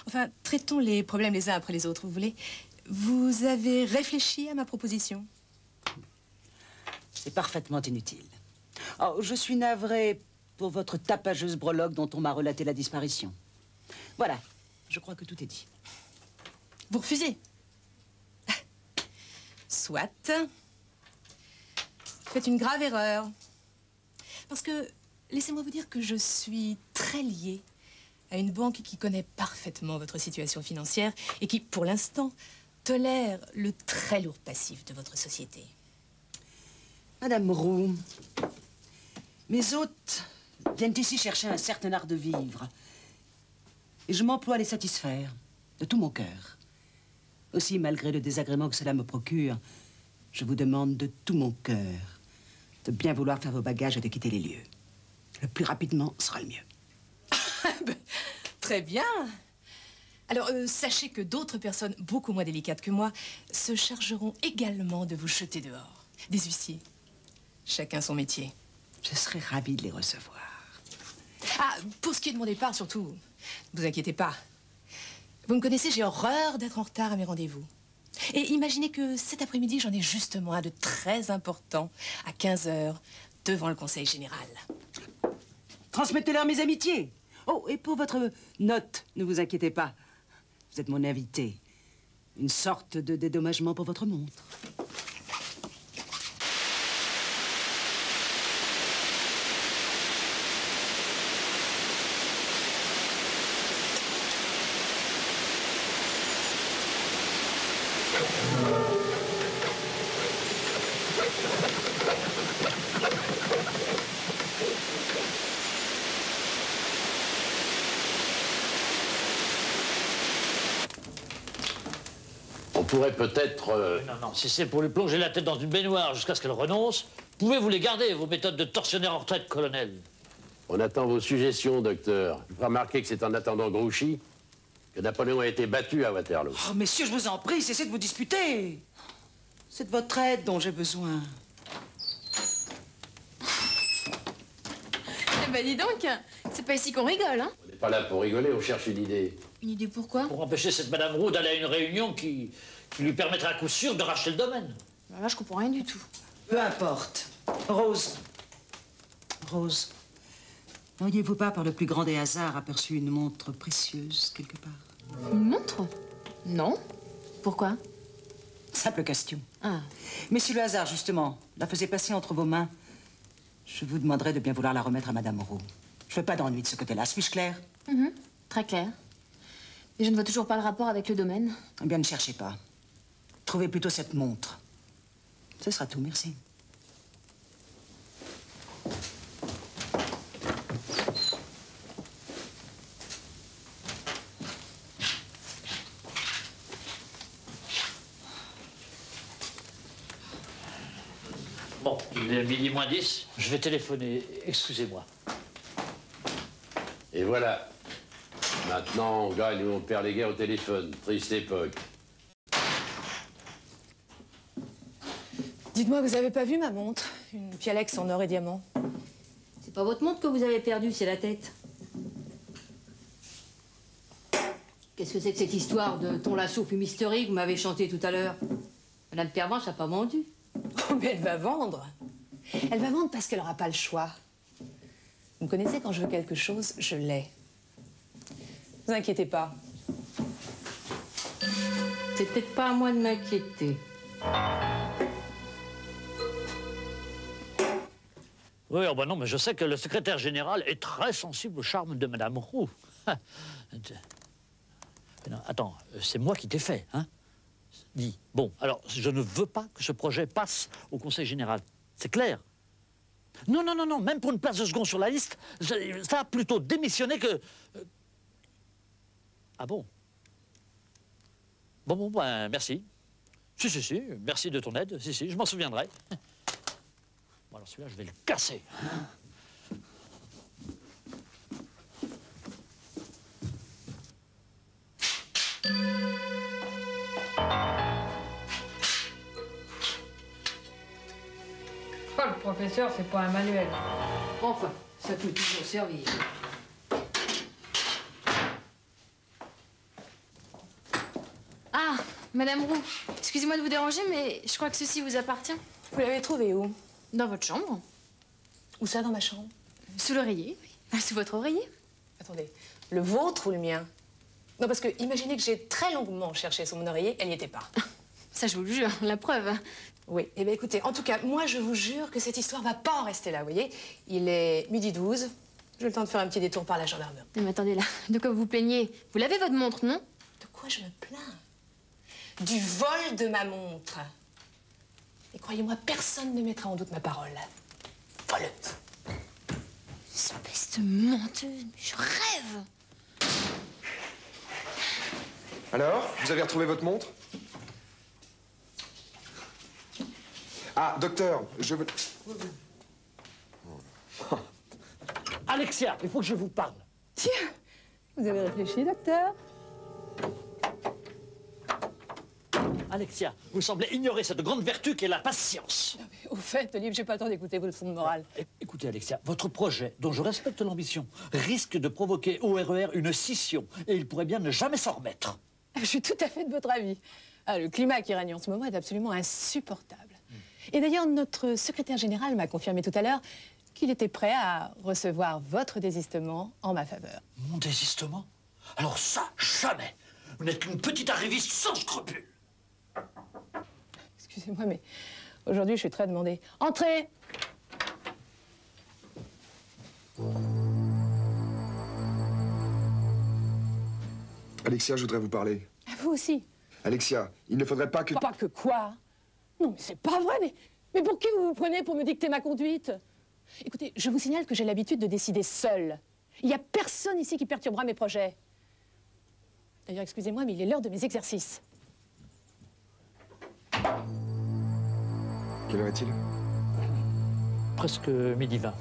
S7: Enfin, traitons les problèmes les uns après les autres, vous voulez? Vous avez réfléchi à ma proposition?
S6: C'est parfaitement inutile. Oh, je suis navrée pour votre tapageuse breloque dont on m'a relaté la disparition. Voilà, je crois que tout est dit.
S7: Vous refusez? Soit. Faites une grave erreur. Parce que, laissez-moi vous dire que je suis très liée à une banque qui connaît parfaitement votre situation financière et qui, pour l'instant, tolère le très lourd passif de votre société.
S6: Madame Roux, mes hôtes viennent ici chercher un certain art de vivre. Et je m'emploie à les satisfaire, de tout mon cœur. Aussi, malgré le désagrément que cela me procure, je vous demande de tout mon cœur de bien vouloir faire vos bagages et de quitter les lieux. Le plus rapidement sera le mieux.
S7: Très bien. Alors, sachez que d'autres personnes beaucoup moins délicates que moi se chargeront également de vous jeter dehors. Des huissiers. Chacun son métier.
S6: Je serai ravie de les recevoir.
S7: Ah, pour ce qui est de mon départ, surtout, ne vous inquiétez pas. Vous me connaissez, j'ai horreur d'être en retard à mes rendez-vous. Et imaginez que cet après-midi, j'en ai justement un de très important à 15 h devant le Conseil général.
S6: Transmettez-leur mes amitiés. Oh, et pour votre note, ne vous inquiétez pas. Vous êtes mon invité. Une sorte de dédommagement pour votre montre.
S5: On pourrait peut-être...
S9: Non, si c'est pour lui plonger la tête dans une baignoire jusqu'à ce qu'elle renonce, pouvez-vous les garder, vos méthodes de tortionnaire en retraite, colonel?
S5: On attend vos suggestions, docteur. Je vous remarquer que c'est en attendant Grouchy que Napoléon a été battu à Waterloo.
S6: Oh, messieurs, je vous en prie, cessez de vous disputer. C'est de votre aide dont j'ai besoin.
S4: Eh ben dis donc, c'est pas ici qu'on rigole, hein?
S5: On n'est pas là pour rigoler, on cherche une idée.
S4: Une idée pourquoi?
S9: Pour empêcher cette Madame Roux d'aller à une réunion qui lui permettra à coup sûr de racheter le domaine.
S4: Là, je comprends rien du tout.
S6: Peu importe. Rose. Rose. N'auriez-vous pas, par le plus grand des hasards, aperçu une montre précieuse quelque part?
S4: Une montre? Non. Pourquoi?
S6: Simple question.
S4: Ah.
S6: Mais si le hasard, justement, la faisait passer entre vos mains, je vous demanderais de bien vouloir la remettre à Madame Roux. Je veux pas d'ennui de ce côté-là. Suis-je clair?
S4: Très clair. Mais je ne vois toujours pas le rapport avec le domaine.
S6: Eh bien, ne cherchez pas. Trouvez plutôt cette montre. Ce sera tout, merci.
S9: Bon, il est midi moins 10, je vais téléphoner, excusez-moi.
S5: Et voilà. Maintenant, on gagne ou on perd les guerres au téléphone. Triste époque.
S7: Dites-moi, vous avez pas vu ma montre? Une Pialex en or et diamant.
S10: C'est pas votre montre que vous avez perdue, c'est la tête. Qu'est-ce que c'est que cette histoire de ton lasso fumisterie que vous m'avez chanté tout à l'heure? Madame Pervenche n'a pas vendu.
S7: Oh, mais elle va vendre. Elle va vendre parce qu'elle n'aura pas le choix. Vous me connaissez, quand je veux quelque chose, je l'ai. Ne vous inquiétez pas.
S10: C'est peut-être pas à moi de m'inquiéter.
S9: Oui, oh ben non, mais je sais que le secrétaire général est très sensible au charme de Madame Roux. Non, attends, c'est moi qui t'ai fait, hein? Dis, bon, alors, je ne veux pas que ce projet passe au Conseil général. C'est clair? Non, non, non, non, même pour une place de second sur la liste, ça a plutôt démissionné que... Ah bon? Bon, ben, merci. Si, merci de ton aide. Si, je m'en souviendrai. Bon, alors celui-là, je vais le casser.
S10: Oh, le professeur, c'est pas un manuel. Enfin, ça peut toujours servir.
S4: Ah, Madame Roux, excusez-moi de vous déranger, mais je crois que ceci vous appartient.
S7: Vous l'avez trouvé où?
S4: Dans votre chambre.
S7: Où ça, dans ma chambre?
S4: Sous l'oreiller, oui. Ah, sous votre oreiller.
S7: Attendez, le vôtre ou le mien? Non, parce que imaginez que j'ai très longuement cherché sur mon oreiller, elle n'y était pas.
S4: Ça, je vous le jure, la preuve.
S7: Oui, eh bien écoutez, en tout cas, moi je vous jure que cette histoire va pas en rester là, vous voyez. Il est 12h, j'ai le temps de faire un petit détour par la gendarmerie.
S4: Non, mais attendez là, de quoi vous vous plaignez? Vous l'avez votre montre, non?
S7: De quoi je me plains? Du vol de ma montre. Et croyez-moi, personne ne mettra en doute ma parole. Voleuse.
S4: Espèce de menteuse, je rêve.
S8: Alors, vous avez retrouvé votre montre? Ah, docteur, je veux...
S9: Alexia, il faut que je vous parle.
S7: Tiens, vous avez réfléchi, docteur?
S9: Alexia, vous semblez ignorer cette grande vertu qu'est la patience.
S7: Au fait, Olive, j'ai pas le temps d'écouter votre leçon de morale.
S9: Écoutez, Écoutez, Alexia, votre projet, dont je respecte l'ambition, risque de provoquer au RER une scission. Et il pourrait bien ne jamais s'en remettre.
S7: Je suis tout à fait de votre avis. Ah, le climat qui règne en ce moment est absolument insupportable. Et d'ailleurs, notre secrétaire général m'a confirmé tout à l'heure qu'il était prêt à recevoir votre désistement en ma faveur.
S9: Mon désistement? Alors ça, jamais. Vous n'êtes qu'une petite arriviste sans scrupules.
S7: Excusez-moi, mais aujourd'hui, je suis très demandée. Entrez!
S8: Alexia, je voudrais vous parler.
S7: À vous aussi.
S8: Alexia, il ne faudrait pas que...
S7: Pas que quoi? Non, mais c'est pas vrai, mais pour qui vous vous prenez pour me dicter ma conduite? Écoutez, je vous signale que j'ai l'habitude de décider seule. Il n'y a personne ici qui perturbera mes projets. D'ailleurs, excusez-moi, mais il est l'heure de mes exercices.
S8: Quelle heure est-il?
S9: Presque 12h20.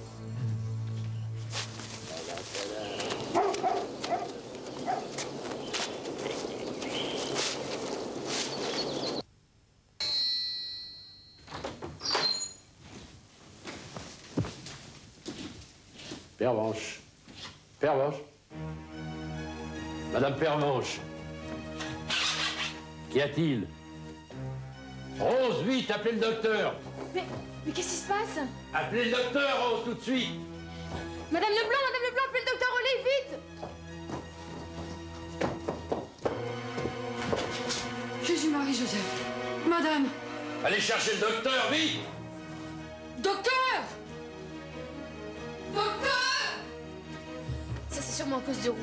S5: Pervenche. Pervenche. Madame Pervenche. Qu'y a-t-il? Rose, vite, appelez le docteur.
S4: Mais qu'est-ce qui se passe?
S5: Appelez le docteur, Rose, tout de suite.
S4: Madame Leblanc, appelez le docteur Rollet, vite! Jésus-Marie-Joseph. Madame.
S5: Allez chercher le docteur, vite.
S4: Docteur! Docteur! Ça, c'est sûrement à cause de roue.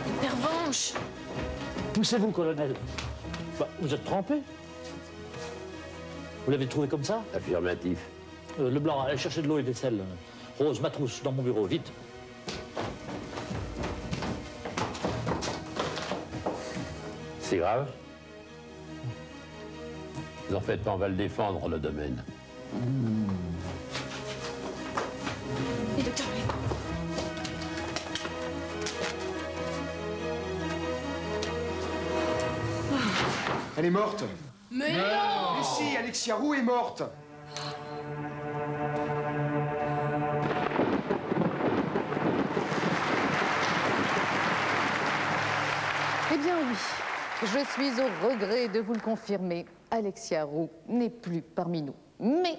S4: Une pervenche.
S9: Poussez-vous, colonel. Bah, vous êtes trempé. Vous l'avez trouvé comme ça?
S5: Affirmatif.
S9: Leblanc, allez chercher de l'eau et des sels. Rose, ma trousse, dans mon bureau, vite.
S5: C'est grave? Vous en faites pas, on va le défendre, le domaine.
S4: Et docteur Rollet.
S8: Elle est morte.
S4: Mais non!
S8: Mais si, Alexia Roux est morte.
S1: Eh bien oui, je suis au regret de vous le confirmer. Alexia Roux n'est plus parmi nous. Mais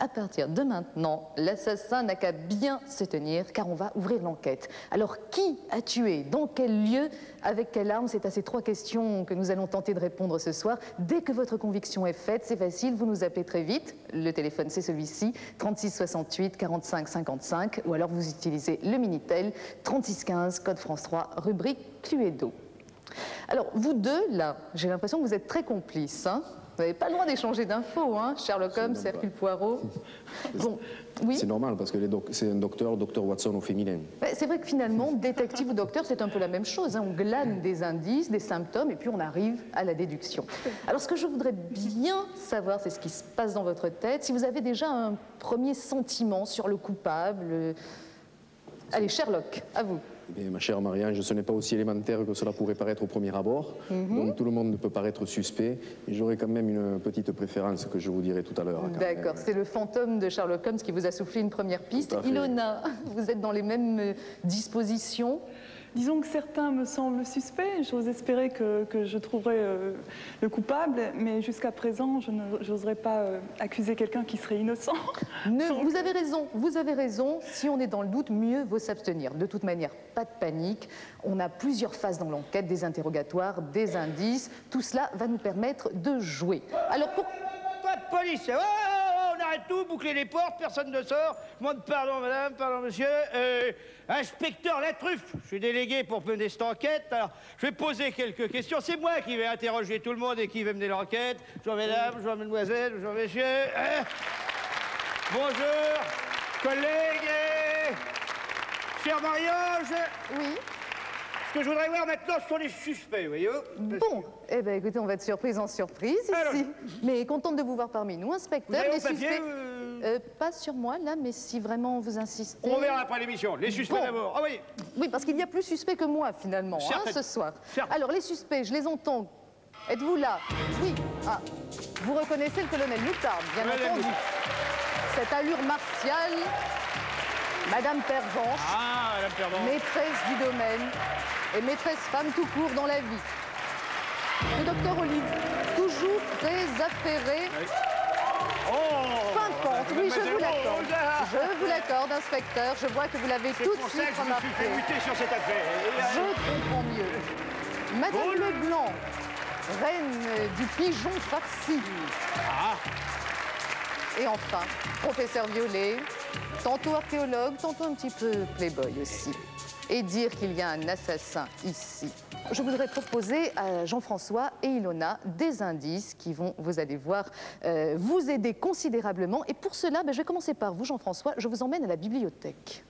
S1: à partir de maintenant, l'assassin n'a qu'à bien se tenir car on va ouvrir l'enquête. Alors qui a tué? Dans quel lieu? Avec quelle arme? C'est à ces trois questions que nous allons tenter de répondre ce soir. Dès que votre conviction est faite, c'est facile, vous nous appelez très vite. Le téléphone c'est celui-ci, 36 68 45 55, ou alors vous utilisez le Minitel, 36 15, code France 3, rubrique Cluedo. Alors, vous deux, là, j'ai l'impression que vous êtes très complices, hein? Vous n'avez pas le droit d'échanger d'infos, hein? Sherlock Holmes, Hercule Poirot. Bon, oui.
S2: C'est normal, parce que c'est un docteur Watson au féminin.
S1: C'est vrai que finalement, détective ou docteur, c'est un peu la même chose, hein? On glane des indices, des symptômes, et puis on arrive à la déduction. Alors, ce que je voudrais bien savoir, c'est ce qui se passe dans votre tête. Si vous avez déjà un premier sentiment sur le coupable... Allez, Sherlock, à vous.
S2: Mais ma chère Marie-Ange, ce n'est pas aussi élémentaire que cela pourrait paraître au premier abord. Donc tout le monde ne peut paraître suspect. Et j'aurais quand même une petite préférence que je vous dirai tout à l'heure.
S1: D'accord, c'est le fantôme de Sherlock Holmes qui vous a soufflé une première piste. Ilona, vous êtes dans les mêmes dispositions?
S3: Disons que certains me semblent suspects. J'ose espérer que je trouverai le coupable, mais jusqu'à présent, je n'oserais pas accuser quelqu'un qui serait innocent.
S1: Vous avez raison. Si on est dans le doute, mieux vaut s'abstenir. De toute manière, pas de panique. On a plusieurs phases dans l'enquête, des interrogatoires, des indices. Tout cela va nous permettre de jouer. Alors, pour...
S11: Pas de police. On arrête tout, boucler les portes, personne ne sort. Demande pardon, madame, pardon, monsieur. Inspecteur Latruffe, je suis délégué pour mener cette enquête. Alors, je vais poser quelques questions. C'est moi qui vais interroger tout le monde et qui vais mener l'enquête. Bonjour, mesdames, bonjour, mesdemoiselles, bonjour, messieurs. Bonjour, collègues. Cher Marie-Ange.
S1: Oui.
S11: Ce que je voudrais voir maintenant, ce sont les suspects, voyez-vous.
S1: Bon, eh bien, écoutez, on va être surprise en surprise ici. Alors, mais contente de vous voir parmi nous, inspecteur.
S11: Vous avez
S1: les
S11: papier,
S1: suspects, pas sur moi, là, mais si vraiment vous insistez...
S11: On verra après l'émission. Les suspects d'abord. Ah oui.
S1: Oui, parce qu'il y a plus suspects que moi, finalement, hein, ce soir. Alors, les suspects, je les entends. Êtes-vous là? Oui. Ah, vous reconnaissez le colonel Moutarde, bien entendu. cette allure martiale, Madame Pervenche,
S11: Madame Pervenche,
S1: maîtresse du domaine et maîtresse femme tout court dans la vie. Le docteur Olive, toujours très affairé. Pimpante, oui, je vous l'accorde. Je vous l'accorde, inspecteur. Je vois que vous l'avez tout de suite remarqué.
S11: Je me suis fait muter sur cette affaire.
S1: Je comprends mieux. Madame Leblanc, reine du pigeon farci. Et enfin, professeur Violet, tantôt archéologue, tantôt un petit peu playboy aussi. Et dire qu'il y a un assassin ici. Je voudrais proposer à Jean-François et Ilona des indices qui vont, vous allez voir, vous aider considérablement. Et pour cela, je vais commencer par vous, Jean-François. Je vous emmène à la bibliothèque.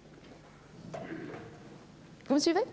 S1: Vous me suivez ?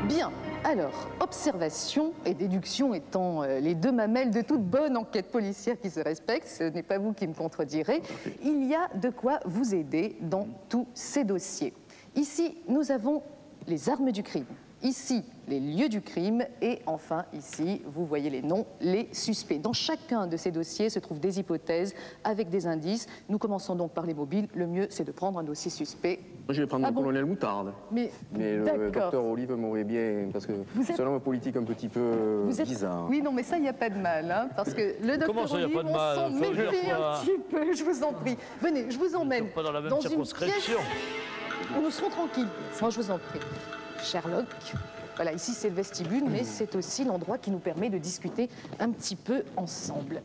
S1: Bien. Alors, observation et déduction étant les deux mamelles de toute bonne enquête policière qui se respecte, ce n'est pas vous qui me contredirez, il y a de quoi vous aider dans tous ces dossiers. Ici, nous avons les armes du crime. Ici, les lieux du crime. Et enfin, ici, vous voyez les noms, les suspects. Dans chacun de ces dossiers se trouvent des hypothèses avec des indices. Nous commençons donc par les mobiles. Le mieux, c'est de prendre un dossier suspect.
S2: Moi, je vais prendre le colonel Moutarde.
S1: Mais
S2: le docteur Olive m'aurait bien... Parce que c'est un homme politique un petit peu bizarre.
S1: Oui, non, mais ça, il n'y a pas de mal. Hein, parce que le docteur Olive, on s'en méfie un petit peu, je vous en prie. Venez, je vous emmène
S9: pas dans la même
S1: une pièce
S9: circonscription.
S1: où nous serons tranquilles. Moi, je vous en prie. Sherlock. Voilà, ici c'est le vestibule, mais c'est aussi l'endroit qui nous permet de discuter un petit peu ensemble.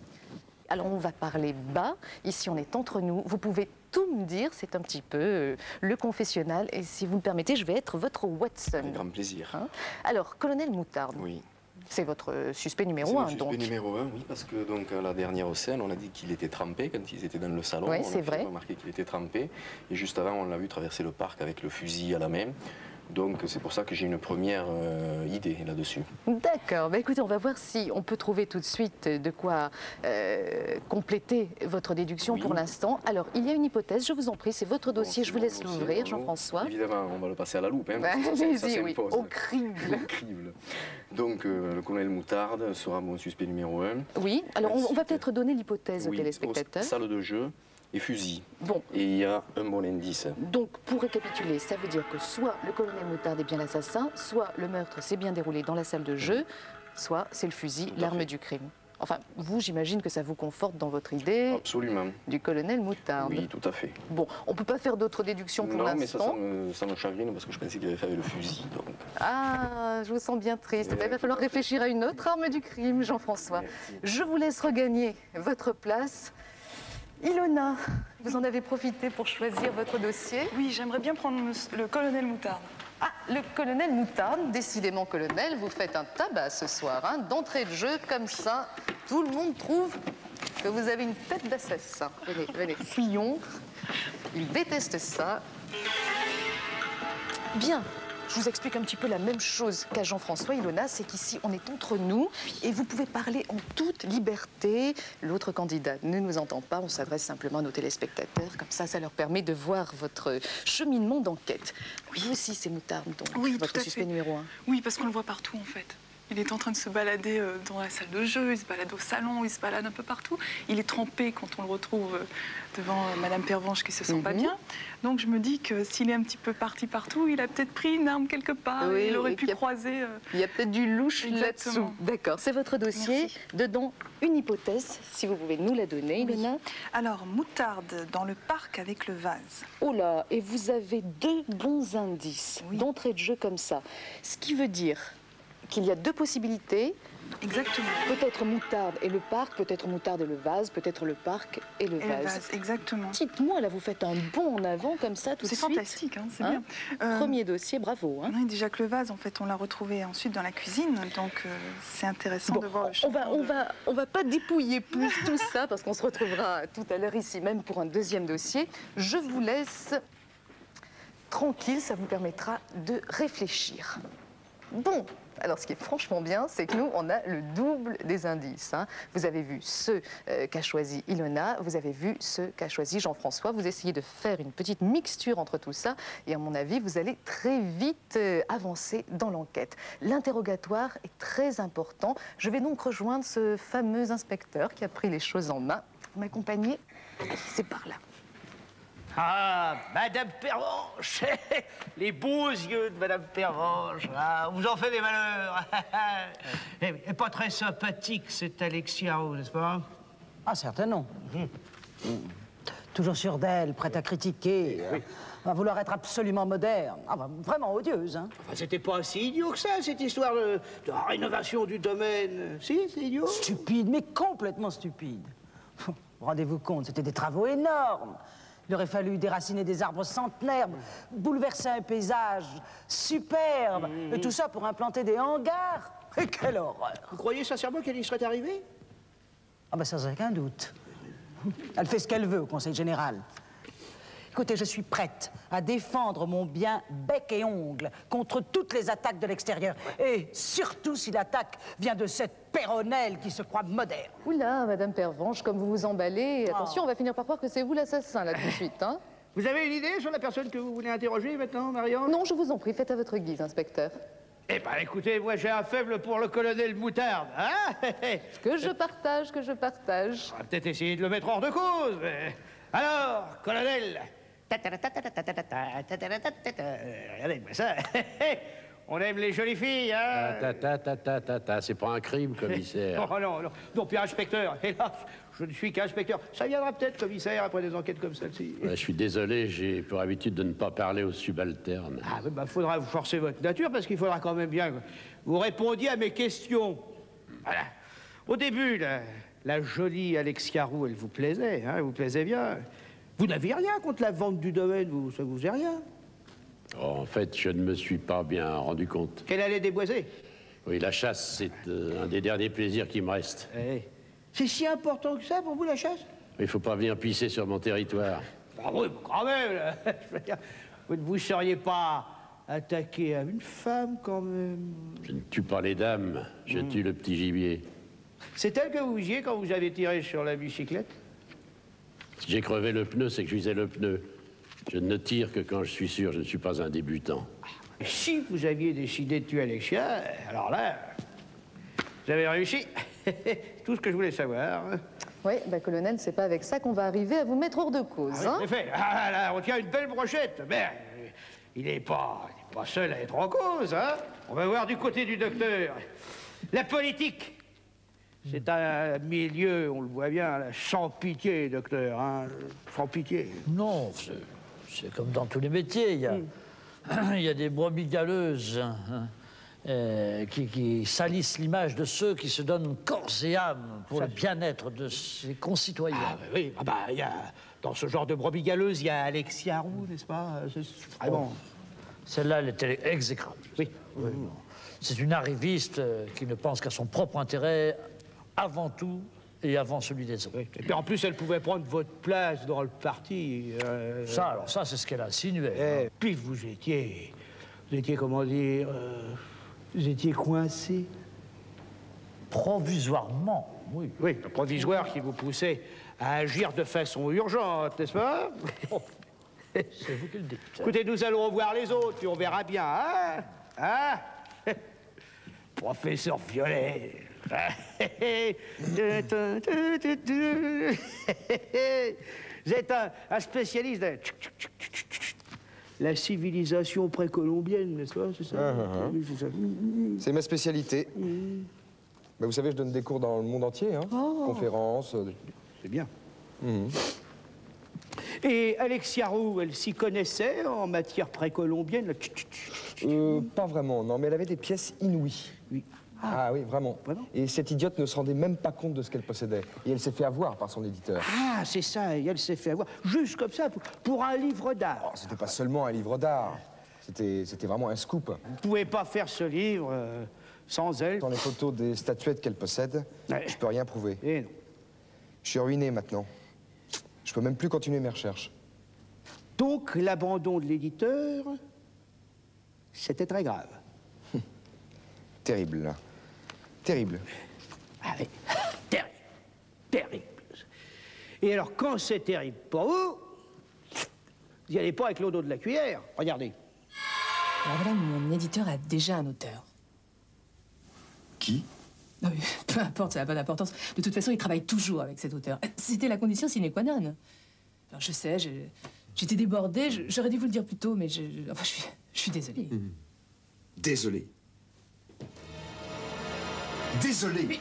S1: Alors on va parler bas, ici on est entre nous, vous pouvez tout me dire, c'est un petit peu le confessionnal, et si vous me permettez, je vais être votre Watson.
S2: Avec grand plaisir.
S1: Hein? Alors, colonel Moutarde.
S2: Oui.
S1: C'est votre suspect numéro 1, donc.
S2: Suspect numéro 1, oui, parce que donc, à la dernière scène, on a dit qu'il était trempé quand ils étaient dans le salon.
S1: Oui, c'est vrai.
S2: On a remarqué qu'il était trempé, et juste avant, on l'a vu traverser le parc avec le fusil à la main. Donc c'est pour ça que j'ai une première idée là-dessus.
S1: D'accord. Écoutez, on va voir si on peut trouver tout de suite de quoi compléter votre déduction pour l'instant. Alors, il y a une hypothèse, je vous en prie, c'est votre dossier, je vous laisse l'ouvrir, Jean-François.
S2: Évidemment, on va le passer à la loupe. Hein,
S1: allez-y, oui, au crible.
S2: Au crible. Donc, le colonel Moutarde sera mon suspect numéro 1.
S1: Oui, alors on va peut-être donner l'hypothèse aux téléspectateurs.
S2: Salle de jeu et fusil.
S1: Bon.
S2: Et il y a un bon indice.
S1: Donc, pour récapituler, ça veut dire que soit le colonel Moutarde est bien l'assassin, soit le meurtre s'est bien déroulé dans la salle de jeu, soit c'est le fusil, l'arme du crime. Enfin, vous, j'imagine que ça vous conforte dans votre idée.
S2: Absolument.
S1: Du colonel Moutarde.
S2: Oui, tout à fait.
S1: Bon, on ne peut pas faire d'autres déductions pour l'instant.
S2: Non, mais ça me chagrine parce que je pensais qu'il avait fait avec le fusil. Donc.
S1: Ah, je vous sens bien triste. Il va falloir réfléchir à une autre arme du crime, Jean-François. Je vous laisse regagner votre place. Ilona, vous en avez profité pour choisir votre dossier?
S3: Oui, j'aimerais bien prendre le colonel Moutarde.
S1: Ah, le colonel Moutarde, décidément colonel, vous faites un tabac ce soir, hein, d'entrée de jeu, comme ça, tout le monde trouve que vous avez une tête d'assassin. Venez, venez, fuyons, il déteste ça. Bien. Je vous explique un petit peu la même chose qu'à Jean-François, Ilona, c'est qu'ici, on est entre nous et vous pouvez parler en toute liberté. L'autre candidat ne nous entend pas, on s'adresse simplement à nos téléspectateurs. Comme ça, ça leur permet de voir votre cheminement d'enquête. Oui. Vous aussi, c'est Moutarde, donc,
S3: oui,
S1: votre suspect numéro 1.
S3: Oui, parce qu'on le voit partout, en fait. Il est en train de se balader dans la salle de jeu, il se balade au salon, il se balade un peu partout. Il est trempé quand on le retrouve devant Madame Pervenche qui se sent pas bien. Donc je me dis que s'il est un petit peu parti partout, il a peut-être pris une arme quelque part,
S1: oui,
S3: il aurait pu croiser...
S1: Il y a peut-être du louche là-dessous. D'accord, c'est votre dossier. Merci. Dedans, une hypothèse, si vous pouvez nous la donner, Ilona.
S3: Alors, Moutarde dans le parc avec le vase.
S1: Oh là, et vous avez deux bons indices d'entrée de jeu comme ça. Ce qui veut dire qu'il y a deux possibilités.
S3: Exactement.
S1: Peut-être Moutarde et le parc, peut-être Moutarde et le vase, peut-être le parc et le vase.
S3: Exactement.
S1: Dites-moi, là, vous faites un bond en avant comme ça tout de suite.
S3: C'est fantastique, hein, c'est bien.
S1: Premier dossier, bravo. Hein.
S3: Oui, déjà que le vase, en fait, on l'a retrouvé ensuite dans la cuisine, donc c'est intéressant de voir le changement.
S1: On va pas dépouiller plus tout ça, parce qu'on se retrouvera tout à l'heure ici même pour un deuxième dossier. Je vous laisse tranquille, ça vous permettra de réfléchir. Bon, Alors, ce qui est franchement bien, c'est que nous, on a le double des indices. Hein. Vous avez vu ceux qu'a choisi Ilona, vous avez vu ceux qu'a choisi Jean-François. Vous essayez de faire une petite mixture entre tout ça. Et à mon avis, vous allez très vite avancer dans l'enquête. L'interrogatoire est très important. Je vais donc rejoindre ce fameux inspecteur qui a pris les choses en main. Vous m'accompagnez? C'est par là.
S11: Ah, Madame Pervenche, les beaux yeux de Madame Pervenche, ah, vous en faites des malheurs. Et pas très sympathique, cet Alexis Arrault, n'est-ce pas?
S6: Ah, certainement. Toujours sûre d'elle, prête à critiquer, à vouloir être absolument moderne. Ah, bah, vraiment odieuse, hein.
S11: Enfin, c'était pas si idiot que ça, cette histoire de rénovation du domaine. Si, c'est idiot.
S6: Stupide, mais complètement stupide. Rendez-vous compte, c'était des travaux énormes. Il aurait fallu déraciner des arbres centenaires, bouleverser un paysage superbe, et tout ça pour implanter des hangars. Et quelle horreur!
S11: Vous croyez sincèrement qu'elle y serait arrivée?
S6: Ah ben sans aucun doute. Elle fait ce qu'elle veut au Conseil général. Écoutez, je suis prête à défendre mon bien bec et ongle contre toutes les attaques de l'extérieur. Et surtout si l'attaque vient de cette péronnelle qui se croit moderne.
S1: Oula, Madame Pervenche, comme vous vous emballez. Attention, on va finir par croire que c'est vous l'assassin, là, tout de suite. Hein.
S11: Vous avez une idée sur la personne que vous voulez interroger maintenant, Marianne?
S1: Non, je vous en prie, faites à votre guise, inspecteur.
S11: Eh ben, écoutez, moi, j'ai un faible pour le colonel Moutarde, hein?
S1: Que je partage, que je partage.
S11: On va peut-être essayer de le mettre hors de cause. Mais... Alors, colonel... Regardez-moi ça. On aime les jolies filles, hein?
S5: C'est pas un crime, commissaire.
S11: Oh non, non. Non, puis inspecteur. Hélas, je ne suis qu'inspecteur. Ça viendra peut-être, commissaire, après des enquêtes comme celle-ci.
S5: Je suis désolé, j'ai pour habitude de ne pas parler aux subalternes.
S11: Ah, bah, faudra vous forcer votre nature, parce qu'il faudra quand même bien que vous répondiez à mes questions. Voilà. Au début, la jolie Alexis Arrault, elle vous plaisait, hein? Elle vous plaisait bien. Vous n'avez rien contre la vente du domaine, ça vous est rien?
S5: Oh, en fait, je ne me suis pas bien rendu compte.
S11: Qu'elle allait déboiser?
S5: Oui, la chasse, c'est un des derniers plaisirs qui me reste.
S11: Eh, c'est si important que ça pour vous, la chasse?
S5: Il ne faut pas venir pisser sur mon territoire.
S11: Ah oui, quand même, là. Je veux dire, vous ne vous seriez pas attaqué à une femme, quand même?
S5: Je ne tue pas les dames, je tue le petit gibier.
S11: C'est elle que vous visiez quand vous avez tiré sur la bicyclette?
S5: Si j'ai crevé le pneu, c'est que je visais le pneu. Je ne tire que quand je suis sûr, je ne suis pas un débutant.
S11: Si vous aviez décidé de tuer Alexia, alors là, vous avez réussi. Tout ce que je voulais savoir.
S1: Oui, bah, colonel, c'est pas avec ça qu'on va arriver à vous mettre hors de cause.
S11: Ah, oui, en effet. Ah, là, on tient une belle brochette. Mais il n'est pas seul à être en cause, hein. On va voir du côté du docteur. La politique. C'est un milieu, on le voit bien, là, sans pitié, docteur, hein, sans pitié.
S9: Non, c'est comme dans tous les métiers. Il y a des brebis galeuses qui salissent l'image de ceux qui se donnent corps et âme pour le bien-être de ses concitoyens.
S11: Ah, bah oui, ah, bah, dans ce genre de brebis galeuses, il y a Alexis Arrault, n'est-ce pas? Vraiment.
S9: Celle-là, elle était exécrable.
S11: Oui.
S9: C'est une arriviste qui ne pense qu'à son propre intérêt avant tout et avant celui des autres.
S11: Oui. Et puis en plus, elle pouvait prendre votre place dans le parti.
S9: Ça, c'est ce qu'elle a insinué.
S11: Et puis vous étiez, comment dire, vous étiez coincé.
S9: Provisoirement, oui.
S11: Oui, le provisoire qui vous poussait à agir de façon urgente, n'est-ce pas?
S9: C'est vous qui le dites.
S11: Écoutez, nous allons revoir les autres, puis on verra bien, hein? Hein? Professeur Violet. Vous êtes un spécialiste de la civilisation précolombienne, n'est-ce pas? C'est ça?
S8: C'est ma spécialité. Bah, vous savez, je donne des cours dans le monde entier, hein. Conférences.
S11: C'est bien. Et Alexis Arrault, elle s'y connaissait en matière précolombienne?
S8: Pas vraiment, non, mais elle avait des pièces inouïes.
S11: Oui.
S8: Ah oui, vraiment. Et cette idiote ne se rendait même pas compte de ce qu'elle possédait. Et elle s'est fait avoir par son éditeur.
S11: Ah, c'est ça, et elle s'est fait avoir, juste comme ça, pour un livre d'art.
S8: Oh, c'était pas seulement un livre d'art. C'était vraiment un scoop.
S11: Vous ne pouvez pas faire ce livre sans elle.
S8: Dans les photos des statuettes qu'elle possède, je peux rien prouver.
S11: Et non.
S8: Je suis ruiné maintenant. Je peux même plus continuer mes recherches.
S11: Donc, l'abandon de l'éditeur, c'était très grave.
S8: terrible, là. Terrible.
S11: Ah oui, terrible. Terrible. Et alors, quand c'est terrible pour vous, vous n'y allez pas avec l'eau d'eau de la cuillère. Regardez.
S7: Alors voilà, mon éditeur a déjà un auteur.
S8: Qui?
S7: Non mais peu importe, ça n'a pas d'importance. De toute façon, il travaille toujours avec cet auteur. C'était la condition sine qua non. Alors je sais, j'étais débordée, j'aurais dû vous le dire plus tôt, mais enfin, je suis désolée.
S8: Désolé. Désolé.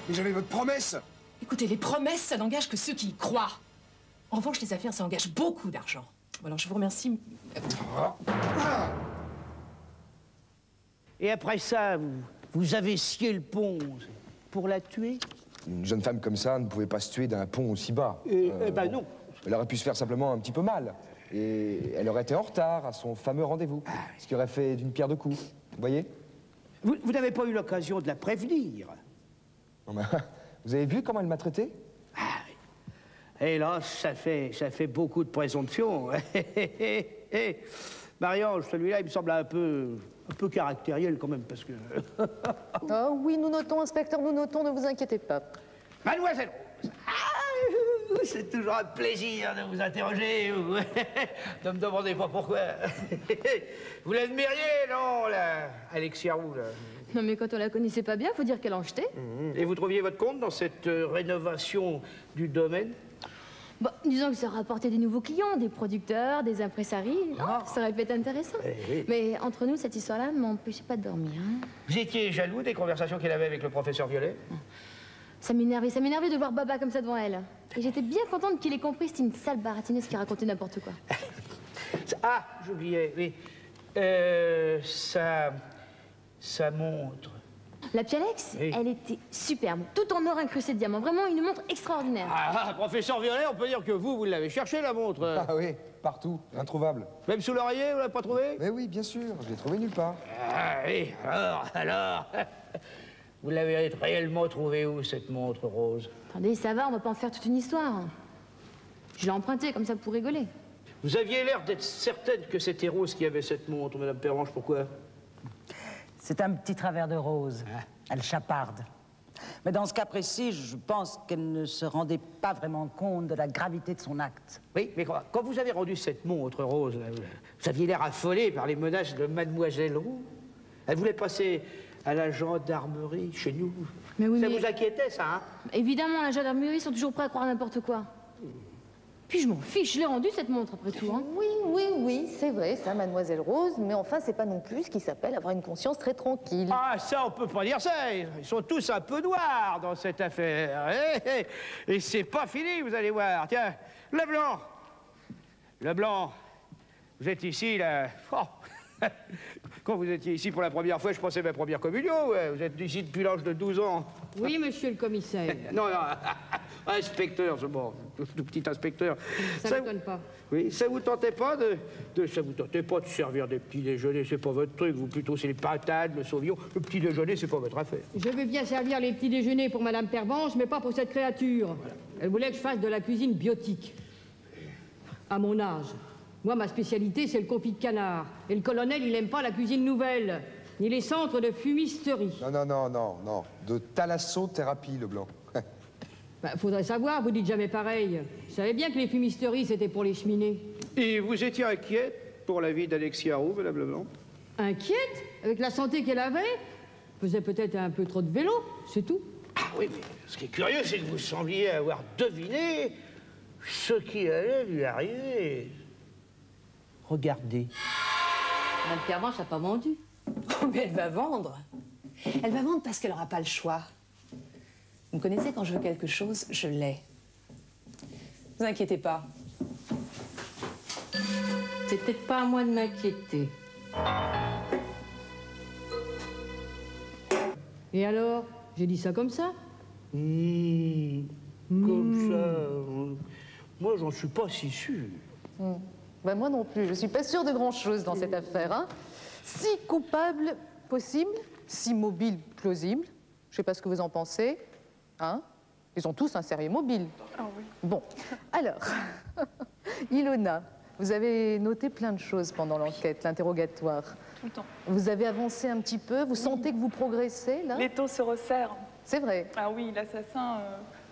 S8: Mais j'avais votre promesse.
S7: Écoutez, les promesses, ça n'engage que ceux qui y croient. En revanche, les affaires, ça engage beaucoup d'argent. Alors je vous remercie.
S11: Et après ça, vous avez scié le pont pour la tuer?
S8: Une jeune femme comme ça ne pouvait pas se tuer d'un pont aussi bas.
S11: Ben non.
S8: Elle aurait pu se faire simplement un petit peu mal. Et elle aurait été en retard à son fameux rendez-vous. Ce qui aurait fait d'une pierre deux coups. Vous voyez?
S11: Vous n'avez pas eu l'occasion de la prévenir?
S8: Non, mais, vous avez vu comment elle m'a traité?
S11: Et là, ça fait beaucoup de présomption. Marie-Ange, celui-là, il me semble un peu caractériel quand même, parce que...
S1: Oh oui, nous notons, inspecteur, nous notons, ne vous inquiétez pas.
S11: Mademoiselle Rose, c'est toujours un plaisir de vous interroger. Ne me demandez pas pourquoi. Vous l'admiriez, non, là, Alexia Roux, là?
S4: Non, mais quand on la connaissait pas bien, faut dire qu'elle en jetait.
S11: Et vous trouviez votre compte dans cette rénovation du domaine?
S4: Bon, disons que ça rapportait des nouveaux clients, des producteurs, des impresaries. Ça aurait pu être intéressant.
S11: Oui.
S4: Mais entre nous, cette histoire-là ne m'empêchait pas de dormir. Hein.
S11: Vous étiez jaloux des conversations qu'elle avait avec le professeur Violet?
S4: Ça m'énervait de voir Baba comme ça devant elle. Et j'étais bien contente qu'il ait compris que c'était une sale baratineuse qui racontait n'importe quoi.
S11: Ah, j'oubliais, oui. Sa montre.
S4: La Pialex, oui. Elle était superbe, tout en or incrusté de diamants. Vraiment une montre extraordinaire.
S11: Ah, professeur Violet, on peut dire que vous l'avez cherché, la montre.
S8: Ah oui, partout, introuvable.
S11: Même sous l'oreiller, vous l'avez pas trouvé?
S8: Mais oui, bien sûr, je l'ai trouvé nulle part.
S11: Ah oui, alors... Vous l'avez réellement trouvée où, cette montre rose?
S4: Attendez, ça va, on va pas en faire toute une histoire. Je l'ai empruntée comme ça pour rigoler.
S11: Vous aviez l'air d'être certaine que c'était Rose qui avait cette montre, Madame Pervenche, pourquoi?
S12: C'est un petit travers de Rose. Elle chaparde. Mais dans ce cas précis, je pense qu'elle ne se rendait pas vraiment compte de la gravité de son acte.
S11: Oui, mais quand vous avez rendu cette montre, Rose, vous aviez l'air affolé par les menaces de Mademoiselle Roux. Elle voulait passer à la gendarmerie chez nous.
S4: Mais oui,
S11: ça vous inquiétait, ça, hein?
S4: Évidemment, la gendarmerie sont toujours prêts à croire n'importe quoi. Puis je m'en fiche, je l'ai rendue, cette montre, après tout. Hein.
S1: Oui, c'est vrai, ça, Mademoiselle Rose, mais enfin, c'est pas non plus ce qui s'appelle avoir une conscience très tranquille.
S11: Ah, ça, on peut pas dire ça. Ils sont tous un peu noirs dans cette affaire. Et c'est pas fini, vous allez voir. Tiens, Leblanc. Leblanc, vous êtes ici, là... Oh. Quand vous étiez ici pour la première fois, je pensais à ma première communion. Ouais. Vous êtes ici depuis l'âge de 12 ans.
S10: Oui, monsieur le commissaire.
S11: Non, inspecteur, c'est bon, tout petit inspecteur.
S10: Ça ne m'étonne pas.
S11: Oui, ça vous tentait pas de servir des petits déjeuners, c'est pas votre truc. Vous, plutôt, c'est les patates, le sauvignon. Le petit déjeuner, c'est pas votre affaire.
S10: Je veux bien servir les petits déjeuners pour Madame Pervenche, mais pas pour cette créature. Voilà. Elle voulait que je fasse de la cuisine biotique. À mon âge. Moi, ma spécialité, c'est le confit de canard. Et le colonel, il n'aime pas la cuisine nouvelle, ni les centres de fumisterie.
S8: Non. De thalassothérapie, Leblanc.
S10: Bah, faudrait savoir, vous dites jamais pareil. Vous savez bien que les fumisteries, c'était pour les cheminées.
S11: Et vous étiez inquiète pour la vie d'Alexia Roux, Madame Leblanc?
S10: Inquiète? Avec la santé qu'elle avait? Faisait peut-être un peu trop de vélo, c'est tout.
S11: Ah oui, mais ce qui est curieux, c'est que vous sembliez avoir deviné ce qui allait lui arriver. Regardez.
S10: Madame Pervenche n'a pas vendu.
S7: Oh, mais elle va vendre. Elle va vendre parce qu'elle n'aura pas le choix. Vous me connaissez, quand je veux quelque chose, je l'ai. Ne vous inquiétez pas.
S10: C'est peut-être pas à moi de m'inquiéter. Et alors? J'ai dit ça comme ça?
S11: Comme ça. Moi, j'en suis pas si sûr.
S1: Ben, moi non plus, je suis pas sûre de grand-chose dans cette affaire. Hein. Si coupable possible, si mobile plausible. Je sais pas ce que vous en pensez. Hein? Ils ont tous un sérieux mobile.
S3: Ah oui.
S1: Bon, alors, Ilona, Vous avez noté plein de choses pendant l'enquête, l'interrogatoire.
S3: Tout le temps.
S1: Vous avez avancé un petit peu, vous sentez que vous progressez, là?
S3: Les taux se resserrent.
S1: C'est vrai.
S3: Ah oui, l'assassin...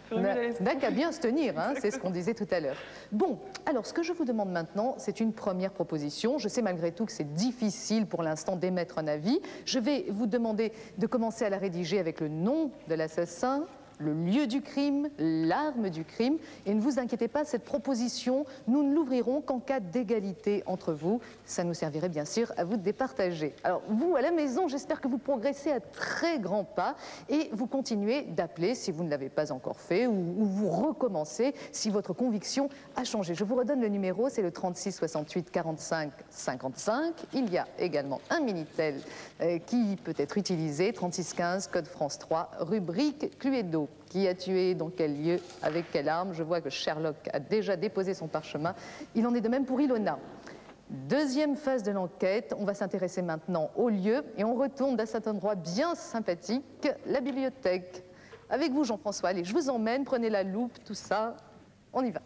S1: N'a qu'à bien se tenir, hein, c'est ce qu'on disait tout à l'heure. Bon, alors ce que je vous demande maintenant, c'est une première proposition. Je sais malgré tout que c'est difficile pour l'instant d'émettre un avis. Je vais vous demander de commencer à la rédiger avec le nom de l'assassin, le lieu du crime, l'arme du crime. Et ne vous inquiétez pas, cette proposition, nous ne l'ouvrirons qu'en cas d'égalité entre vous. Ça nous servirait bien sûr à vous de départager. Alors vous, à la maison, j'espère que vous progressez à très grands pas et vous continuez d'appeler si vous ne l'avez pas encore fait ou vous recommencez si votre conviction a changé. Je vous redonne le numéro, c'est le 36 68 45 55. Il y a également un Minitel qui peut être utilisé, 36 15, code France 3, rubrique Cluedo. Qui a tué, dans quel lieu, avec quelle arme? Je vois que Sherlock a déjà déposé son parchemin. Il en est de même pour Ilona. Deuxième phase de l'enquête, on va s'intéresser maintenant au lieu et on retourne dans cet endroit bien sympathique, la bibliothèque. Avec vous, Jean-François, allez, je vous emmène, prenez la loupe, tout ça, on y va.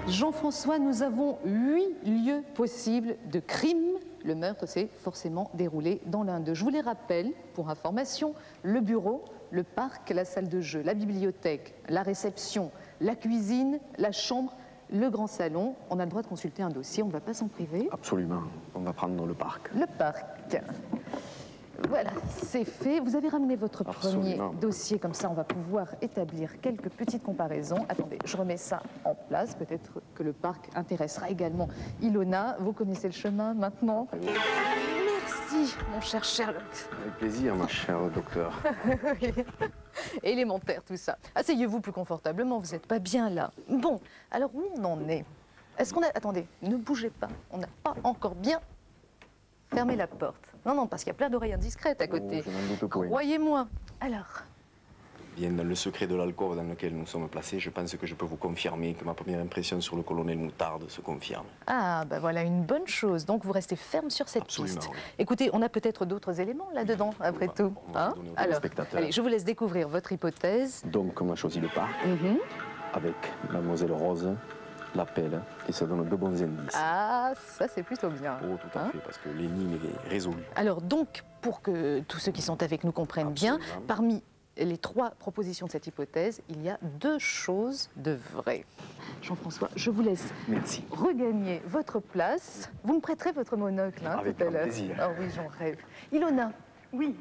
S1: Jean-François, nous avons 8 lieux possibles de crime. Le meurtre s'est forcément déroulé dans l'un d'eux. Je vous les rappelle, pour information, le bureau, le parc, la salle de jeu, la bibliothèque, la réception, la cuisine, la chambre, le grand salon. On a le droit de consulter un dossier, on ne va pas s'en priver.
S2: Absolument, on va prendre le parc.
S1: Le parc. Voilà, c'est fait. Vous avez ramené votre premier dossier, comme ça on va pouvoir établir quelques petites comparaisons. Attendez, je remets ça en place. Peut-être que le parc intéressera également Ilona. Vous connaissez le chemin maintenant? Merci, mon cher Sherlock.
S2: Avec plaisir, ma chère docteur.
S1: Oui. Élémentaire, tout ça. Asseyez-vous plus confortablement, vous n'êtes pas bien là. Bon, alors où on en est? Est-ce qu'on a... Attendez, ne bougez pas. On n'a pas encore bien fermé la porte. Non, non, parce qu'il y a plein d'oreilles indiscrètes à côté.
S2: Je n'en doute pas.
S1: Croyez-moi. Alors...
S2: Bien, dans le secret de l'alcôve dans lequel nous sommes placés, je pense que je peux vous confirmer que ma première impression sur le colonel Moutarde se confirme.
S1: Ah, ben voilà, une bonne chose. Donc vous restez ferme sur cette piste. Oui. Écoutez, on a peut-être d'autres éléments là-dedans, après tout. Alors, allez, je vous laisse découvrir votre hypothèse.
S2: Donc, on a choisi le parc, avec Mademoiselle Rose, la pelle, et ça donne de bons indices.
S1: Ah, ça c'est plutôt bien.
S2: Oh, tout à fait, parce que l'énigme est résolue.
S1: Alors donc, pour que tous ceux qui sont avec nous comprennent bien, parmi les 3 propositions de cette hypothèse, il y a 2 choses de vraies. Jean-François, je vous laisse regagner votre place. Vous me prêterez votre monocle tout à l'heure.
S2: Avec plaisir.
S1: Oh oui, j'en rêve. Ilona.
S3: Oui.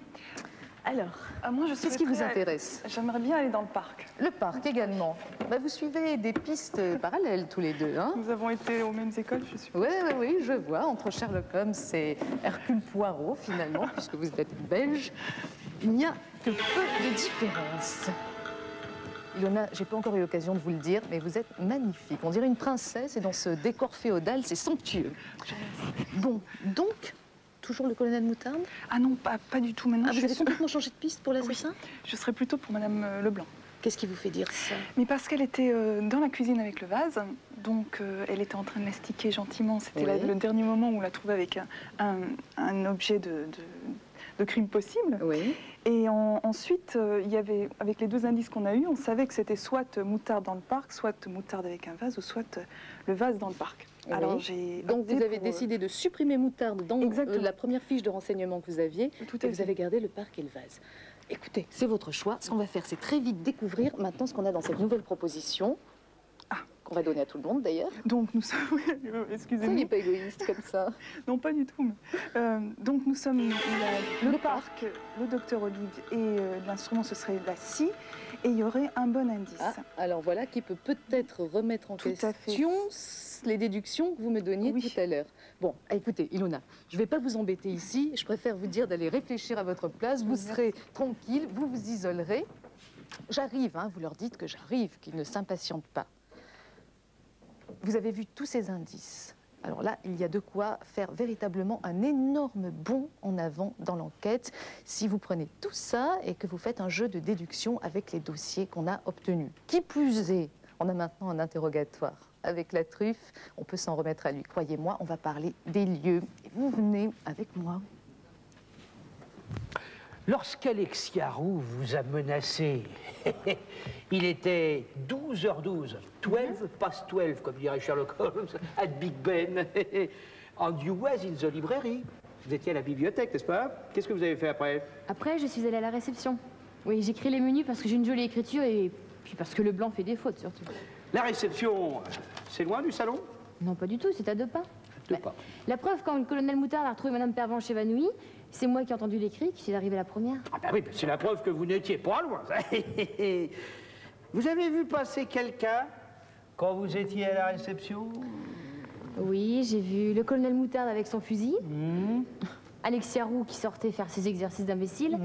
S1: Alors,
S3: moi,
S1: qu'est-ce qui vous intéresse?
S3: J'aimerais bien aller dans le parc.
S1: Le parc également. Bah, vous suivez des pistes parallèles tous les deux. Hein?
S3: Nous avons été aux mêmes écoles, je suis.
S1: Oui, je vois. Entre Sherlock Holmes et Hercule Poirot, finalement, puisque vous êtes belge, il n'y a que peu de différence. Ilona, j'ai pas encore eu l'occasion de vous le dire, mais vous êtes magnifique. On dirait une princesse et dans ce décor féodal, c'est somptueux. Bon, donc... Toujours le colonel Moutarde?
S3: Ah non, pas du tout. Maintenant,
S1: vous avez complètement changé de piste pour l'assassin?
S3: Je serais plutôt pour Madame Leblanc.
S1: Qu'est-ce qui vous fait dire ça?
S3: Mais parce qu'elle était dans la cuisine avec le vase, donc elle était en train de l'astiquer gentiment. C'était le dernier moment où on l'a trouvée avec un objet de crime possible.
S1: Oui.
S3: Et ensuite, il y avait, avec les 2 indices qu'on a eus, on savait que c'était soit Moutarde dans le parc, soit Moutarde avec un vase, ou soit le vase dans le parc.
S1: Oui.
S3: Alors,
S1: donc vous avez décidé de supprimer Moutarde dans la première fiche de renseignement que vous aviez, et vous avez gardé le parc et le vase. Écoutez, c'est votre choix. Ce qu'on va faire, c'est très vite découvrir maintenant ce qu'on a dans cette nouvelle proposition. Qu'on va donner à tout le monde d'ailleurs.
S3: Donc nous sommes... Excusez-moi.
S1: Soyez pas égoïste comme ça.
S3: Non, pas du tout. Mais, donc nous sommes le parc, le docteur Olive et l'instrument ce serait la scie. Et il y aurait un bon indice.
S1: Ah, alors voilà qui peut peut-être remettre en question les déductions que vous me donniez tout à l'heure. Bon, écoutez, Ilona, je ne vais pas vous embêter ici. Je préfère vous dire d'aller réfléchir à votre place. Vous serez tranquille, vous vous isolerez. J'arrive, hein, vous leur dites que j'arrive, qu'ils ne s'impatientent pas. Vous avez vu tous ces indices. Alors là, il y a de quoi faire véritablement un énorme bond en avant dans l'enquête si vous prenez tout ça et que vous faites un jeu de déduction avec les dossiers qu'on a obtenus. Qui plus est, on a maintenant un interrogatoire avec la truffe, on peut s'en remettre à lui. Croyez-moi, on va parler des lieux. Et vous venez avec moi.
S11: Lorsqu'Alexia Roux vous a menacé, il était 12h12, 12 past 12, comme dirait Sherlock Holmes, at Big Ben, and you was in the library. Vous étiez à la bibliothèque, n'est-ce pas? Qu'est-ce que vous avez fait après?
S4: Après, je suis allée à la réception. Oui, j'écris les menus parce que j'ai une jolie écriture et puis parce que le blanc fait des fautes, surtout.
S11: La réception, c'est loin du salon?
S4: Non, pas du tout, c'est à 2 pas.
S11: 2 pas.
S4: La preuve, quand le colonel Moutard a retrouvé Madame Pervenche évanouie, c'est moi qui ai entendu les cris, qui suis arrivée la première.
S11: Ah bah oui, c'est la preuve que vous n'étiez pas loin. Vous avez vu passer quelqu'un quand vous étiez à la réception?
S4: Oui, j'ai vu le colonel Moutarde avec son fusil, Alexia Roux qui sortait faire ses exercices d'imbécile,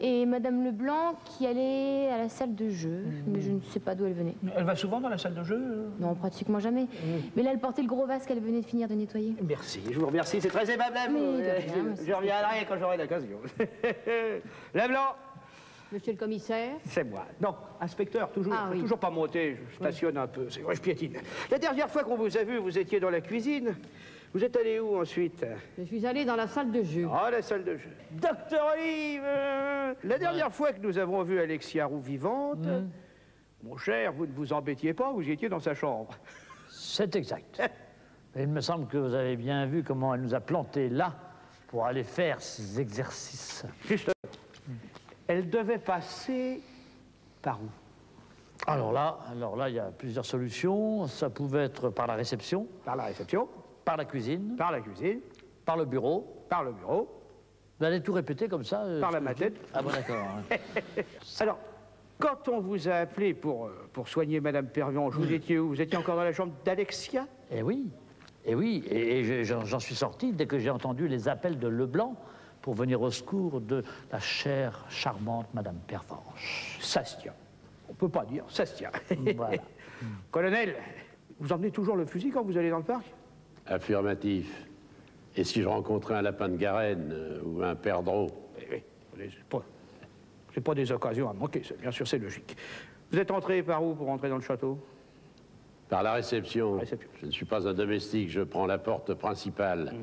S4: et Madame Leblanc qui allait à la salle de jeu, mais je ne sais pas d'où elle venait.
S11: Elle va souvent dans la salle de jeu?
S4: Non, pratiquement jamais. Mais là, elle portait le gros vase qu'elle venait de finir de nettoyer.
S11: Merci, je vous remercie, c'est très aimable à vous. Je reviendrai quand j'aurai l'occasion. Leblanc!
S10: Monsieur le commissaire?
S11: C'est moi. Non, inspecteur, toujours,
S10: Ah, oui.
S11: toujours pas monter, je stationne un peu, c'est vrai, je piétine. La dernière fois qu'on vous a vu, vous étiez dans la cuisine. Vous êtes allé où ensuite?
S10: Je suis allée dans la salle de jeu.
S11: Ah, la salle de jeu. Docteur Olive, la dernière fois que nous avons vu Alexia Roux vivante, mon cher, vous ne vous embêtiez pas, vous étiez dans sa chambre.
S9: C'est exact. Et il me semble que vous avez bien vu comment elle nous a plantés là pour aller faire ces exercices.
S11: Juste, elle devait passer par où?
S9: Alors là, il y a plusieurs solutions. Ça pouvait être par la réception.
S11: Par la réception.
S9: Par la cuisine.
S11: Par la cuisine.
S9: Par le bureau.
S11: Par le bureau.
S9: Vous allez tout répéter comme ça
S11: Par la matinée.
S9: Ah bon, d'accord. Hein.
S11: Alors, quand on vous a appelé pour soigner Madame Pervenche, vous étiez où? Vous étiez encore dans la chambre d'Alexia?
S9: Eh oui. Et j'en suis sorti dès que j'ai entendu les appels de Leblanc pour venir au secours de la chère, charmante Madame Pervenche.
S11: Ça se tient. On peut pas dire, ça se tient.
S9: Voilà.
S11: Colonel, vous emmenez toujours le fusil quand vous allez dans le parc?
S5: Affirmatif. Et si je rencontrais un lapin de Garenne ou un perdreau?
S11: Oui, c'est pas des occasions à manquer, bien sûr, c'est logique. Vous êtes entré par où pour entrer dans le château?
S5: Par la réception. Je ne suis pas un domestique, je prends la porte principale.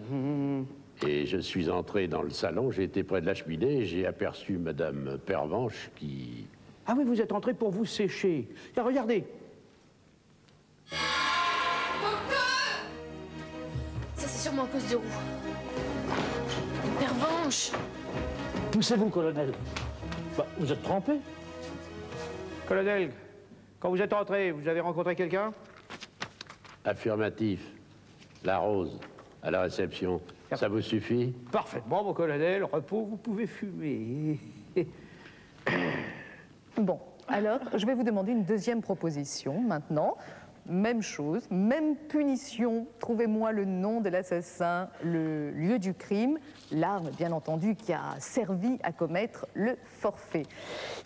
S5: Et je suis entré dans le salon, j'ai été près de la cheminée et j'ai aperçu Madame Pervenche qui...
S11: Ah oui, vous êtes entré pour vous sécher. Tiens, regardez.
S4: Ça, c'est sûrement à cause de Roux. Pervenche!
S9: Poussez-vous, colonel. Bah, vous êtes trempé.
S11: Colonel, quand vous êtes entré, vous avez rencontré quelqu'un?
S5: Affirmatif. La rose, à la réception. Ça vous suffit?
S11: Parfaitement, mon colonel. Repos, vous pouvez fumer.
S1: Bon, alors, je vais vous demander une deuxième proposition maintenant. Même chose, même punition. Trouvez-moi le nom de l'assassin, le lieu du crime, l'arme, bien entendu, qui a servi à commettre le forfait.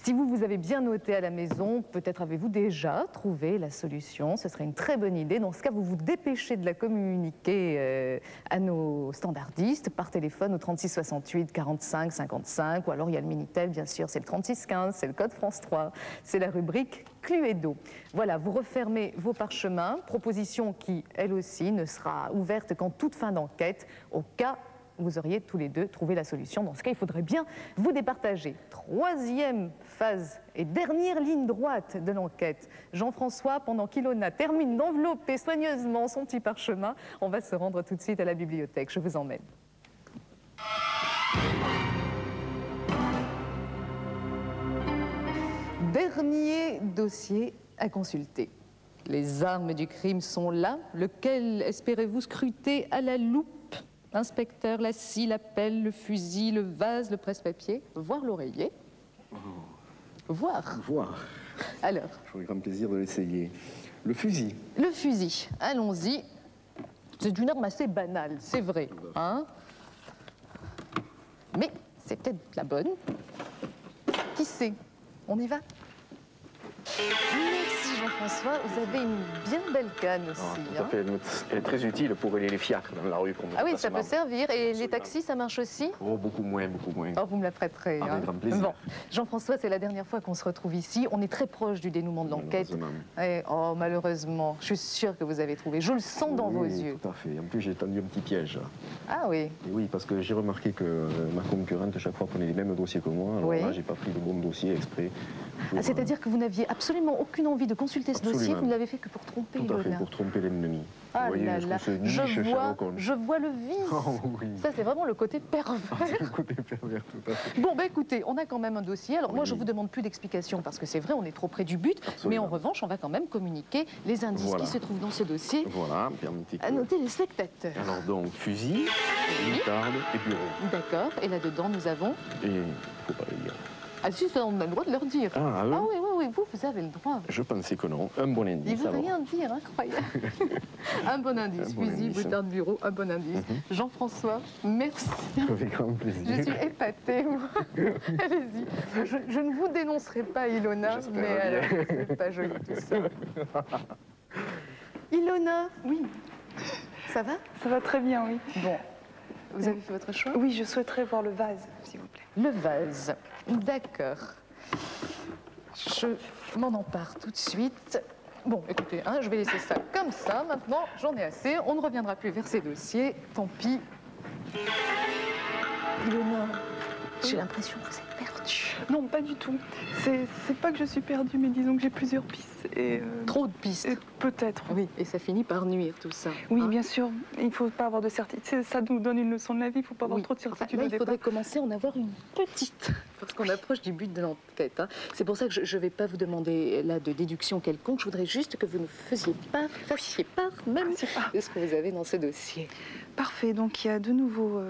S1: Si vous avez bien noté à la maison, peut-être avez-vous déjà trouvé la solution. Ce serait une très bonne idée. Dans ce cas, vous vous dépêchez de la communiquer à nos standardistes par téléphone au 36 68 45 55. Ou alors, il y a le Minitel, bien sûr, c'est le 36 15, c'est le code France 3. C'est la rubrique Cluedo. Voilà, vous refermez vos parchemins, proposition qui, elle aussi, ne sera ouverte qu'en toute fin d'enquête, au cas où vous auriez tous les deux trouvé la solution. Dans ce cas, il faudrait bien vous départager. Troisième phase et dernière ligne droite de l'enquête. Jean-François, pendant qu'Ilona termine d'envelopper soigneusement son petit parchemin, on va se rendre tout de suite à la bibliothèque. Je vous emmène. Dernier dossier à consulter. Les armes du crime sont là. Lequel espérez-vous scruter à la loupe? Inspecteur, la scie, la pelle, le fusil, le vase, le presse-papier, voire l'oreiller. Voir. Alors.
S2: J'aurais grand plaisir de l'essayer. Le fusil.
S1: Le fusil. Allons-y. C'est une arme assez banale, c'est vrai. Hein? Mais c'est peut-être la bonne. Qui sait? On y va? Merci Jean-François. Jean-François, vous avez une bien belle canne aussi.
S2: Tout à fait. Elle est très utile pour les fiacres dans la rue. Pour
S1: Ah oui, ça peut servir. Et les taxis, ça marche aussi?
S2: Oh, beaucoup moins, beaucoup moins.
S1: Oh, vous me la prêterez.
S2: Avec grand plaisir.
S1: Bon, Jean-François, c'est la dernière fois qu'on se retrouve ici. On est très proche du dénouement de l'enquête. Et, oh, malheureusement, je suis sûre que vous avez trouvé. Je le sens dans vos yeux.
S2: Tout à fait. En plus, j'ai tendu un petit piège.
S1: Ah oui.
S2: Et oui, parce que j'ai remarqué que ma concurrente, chaque fois, prenait les mêmes dossiers que moi. Alors là, j'ai pas pris le bon dossier exprès.
S1: C'est-à-dire que vous n'aviez absolument aucune envie de consulter ce dossier, vous ne l'avez fait que pour tromper
S2: Ilona. Tout à fait, pour tromper l'ennemi.
S1: Ah
S2: vous voyez,
S1: là là, je vois le vice.
S2: Oh, oui.
S1: Ça, c'est vraiment le côté pervers.
S2: C'est le côté pervers, tout à fait.
S1: Bon, ben écoutez, on a quand même un dossier. Alors moi, je vous demande plus d'explications parce que c'est vrai, on est trop près du but. Mais en revanche, on va quand même communiquer les indices qui se trouvent dans ce dossier.
S2: Voilà, permettez que...
S1: À noter les spectateurs.
S2: Alors donc, fusil, moutarde et bureau.
S1: D'accord. Et là-dedans, nous avons...
S2: Et il ne faut pas le dire.
S1: Ah si, ça, on a le droit de leur dire.
S2: Ah oui,
S1: oui, vous avez le droit.
S2: Je pensais que non. Un bon indice.
S1: Il ne veut rien dire, incroyable. Un bon indice. Fusil, moutarde, bureau, un bon indice. Jean-François, merci.
S2: Avec grand plaisir.
S1: Je suis épatée. Allez-y. Je ne vous dénoncerai pas, Ilona, mais alors, c'est pas joli tout ça. Ilona,
S3: oui.
S1: Ça va?
S3: Ça va très bien, oui.
S1: Bon. Vous avez fait votre choix?
S3: Oui, je souhaiterais voir le vase, s'il vous plaît.
S1: Le vase. D'accord. Je m'en empare tout de suite. Bon, écoutez, je vais laisser ça comme ça. Maintenant, j'en ai assez. On ne reviendra plus vers ces dossiers. Tant pis. Ilona, j'ai l'impression que vous êtes perdue.
S3: Non, pas du tout. C'est pas que je suis perdue, mais disons que j'ai plusieurs pistes. Et
S1: trop de pistes.
S3: Peut-être.
S1: Oui, et ça finit par nuire, tout ça.
S3: Oui, bien sûr. Il ne faut pas avoir de certitude. Ça nous donne une leçon de la vie. Il ne faut pas avoir trop de certitude.
S1: Là, il faudrait commencer à en avoir une petite, parce qu'on approche du but de l'enquête. C'est pour ça que je ne vais pas vous demander là de déduction quelconque. Je voudrais juste que vous nous fassiez part même de ce que vous avez dans ce dossier.
S3: Parfait. Donc, il y a de nouveau...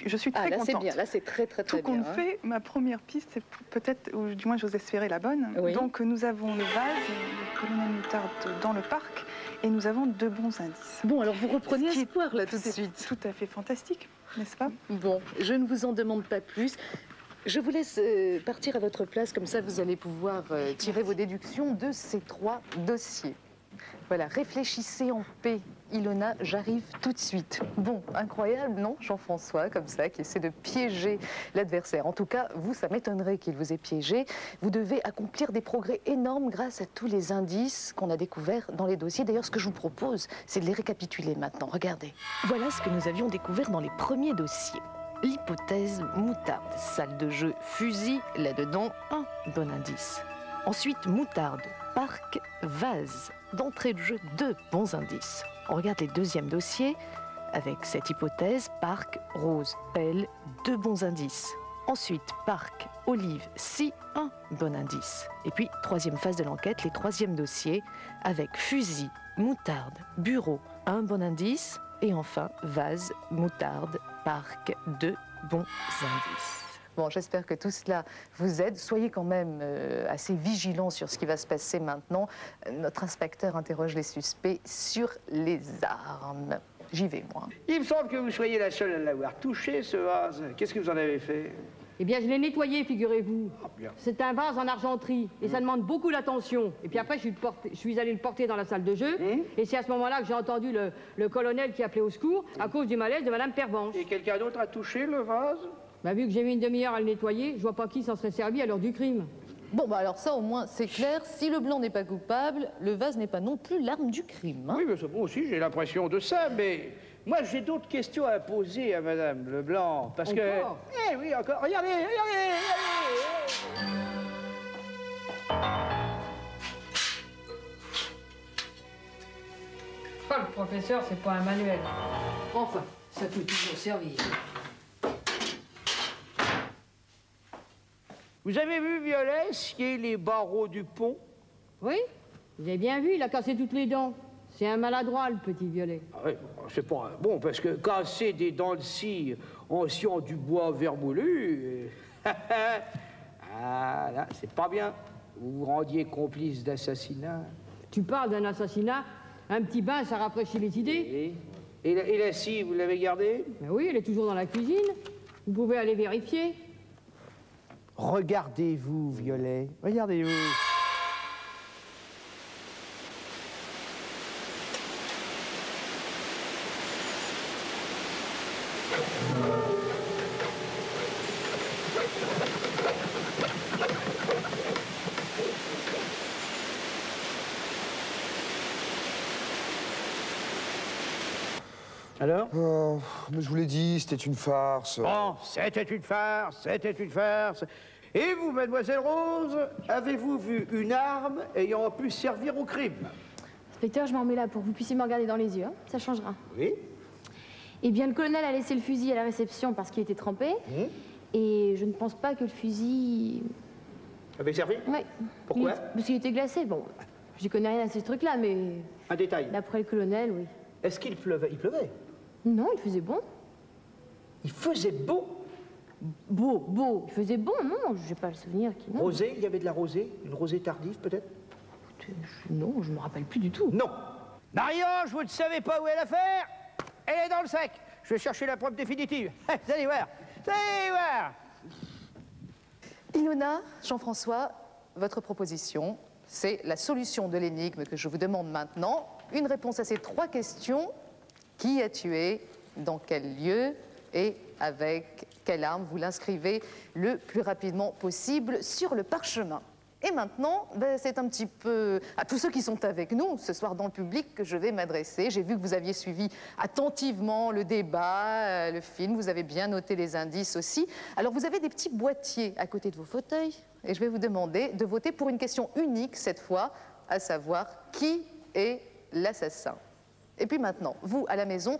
S3: je suis très contente.
S1: Là, c'est bien. Là, c'est très bien.
S3: Tout compte fait, ma première piste, c'est peut-être, ou du moins, j'ose espérer la bonne.
S1: Oui.
S3: Donc, nous avons le vase, le colonel Moutarde dans le parc, et nous avons deux bons indices.
S1: Bon, alors vous reprenez espoir, là, tout de suite.
S3: Tout à fait fantastique, n'est-ce pas?
S1: Bon, je ne vous en demande pas plus. Je vous laisse partir à votre place, comme ça vous allez pouvoir tirer vos déductions de ces trois dossiers. Voilà, réfléchissez en paix. Ilona, j'arrive tout de suite. Bon, incroyable, non, Jean-François, comme ça, qui essaie de piéger l'adversaire. En tout cas, vous, ça m'étonnerait qu'il vous ait piégé. Vous devez accomplir des progrès énormes grâce à tous les indices qu'on a découverts dans les dossiers. D'ailleurs, ce que je vous propose, c'est de les récapituler maintenant. Regardez. Voilà ce que nous avions découvert dans les premiers dossiers. L'hypothèse moutarde, salle de jeu, fusil, là-dedans, un bon indice. Ensuite, moutarde, parc, vase. D'entrée de jeu, deux bons indices. On regarde les deuxièmes dossiers. Avec cette hypothèse, parc, rose, pelle, deux bons indices. Ensuite, parc, olive, si, un bon indice. Et puis, troisième phase de l'enquête, les troisièmes dossiers, avec fusil, moutarde, bureau, un bon indice. Et enfin, vase, moutarde, parc, deux bons indices. Bon, j'espère que tout cela vous aide. Soyez quand même assez vigilants sur ce qui va se passer maintenant. Notre inspecteur interroge les suspects sur les armes. J'y vais, moi.
S11: Il me semble que vous soyez la seule à l'avoir touché, ce vase. Qu'est-ce que vous en avez fait?
S10: Eh bien, je l'ai nettoyé, figurez-vous. C'est un vase en argenterie et ça demande beaucoup d'attention. Et puis après, je suis allé le porter dans la salle de jeu. Et c'est à ce moment-là que j'ai entendu le colonel qui appelait au secours à cause du malaise de Madame Pervenche.
S11: Et quelqu'un d'autre a touché le vase?
S10: Bah, vu que j'ai mis une demi-heure à le nettoyer, je vois pas qui s'en serait servi à l'heure du crime.
S1: Bon, bah alors ça, au moins, c'est clair. Si le blanc n'est pas coupable, le vase n'est pas non plus l'arme du crime. Hein.
S11: Oui, mais moi aussi, j'ai l'impression de ça, mais... Moi, j'ai d'autres questions à poser à Madame Leblanc, parce
S10: encore?
S11: que... Eh oui, encore. Regardez, regardez.
S10: Oh, le professeur, c'est pas un manuel. Enfin, ça peut toujours servir.
S11: Vous avez vu, Violet, scier les barreaux du pont?
S10: Oui, vous avez bien vu, il a cassé toutes les dents. C'est un maladroit, le petit Violet.
S11: Ah oui, c'est pas bon, parce que casser des dents de scie en sciant du bois vermoulu... ah, là, c'est pas bien. Vous vous rendiez complice d'assassinat.
S10: Tu parles d'un assassinat? Un petit bain, ça rafraîchit les idées.
S11: Et la scie, vous l'avez gardée?
S10: Ben oui, elle est toujours dans la cuisine. Vous pouvez aller vérifier.
S11: Regardez-vous, Violet. Regardez-vous. Alors?
S8: Mais je vous l'ai dit, c'était une farce.
S11: Bon, c'était une farce, c'était une farce. Et vous, mademoiselle Rose, avez-vous vu une arme ayant pu servir au crime?
S4: Inspecteur, je m'en mets là pour que vous puissiez me regarder dans les yeux, hein. Ça changera.
S11: Oui.
S4: Eh bien, le colonel a laissé le fusil à la réception parce qu'il était trempé. Et je ne pense pas que le fusil...
S11: Avait servi?
S4: Oui.
S11: Pourquoi?
S4: Parce qu'il était glacé. Bon, j'y connais rien à ces trucs-là, mais...
S11: Un détail.
S4: D'après le colonel, oui.
S11: Est-ce qu'il pleuvait? Il pleuvait?
S4: Non, il faisait bon.
S11: Il faisait beau?
S4: Beau. Il faisait bon, non, j'ai pas le souvenir qu'il...
S11: Rosée, il y avait de la rosée? Une rosée tardive, peut-être?
S4: Non, je me rappelle plus du tout.
S11: Non. Marie-Ange, vous ne savez pas où est l'affaire? Elle est dans le sac. Je vais chercher la preuve définitive. Vous allez voir. Vous allez voir.
S1: Ilona, Jean-François, votre proposition, c'est la solution de l'énigme que je vous demande maintenant. Une réponse à ces 3 questions. Qui a tué? Dans quel lieu? Et avec quelle arme? Vous l'inscrivez le plus rapidement possible sur le parchemin. Et maintenant, c'est un petit peu à tous ceux qui sont avec nous ce soir dans le public que je vais m'adresser. J'ai vu que vous aviez suivi attentivement le débat, le film, vous avez bien noté les indices aussi. Alors vous avez des petits boîtiers à côté de vos fauteuils et je vais vous demander de voter pour une question unique cette fois, à savoir qui est l'assassin. Et puis maintenant, vous à la maison,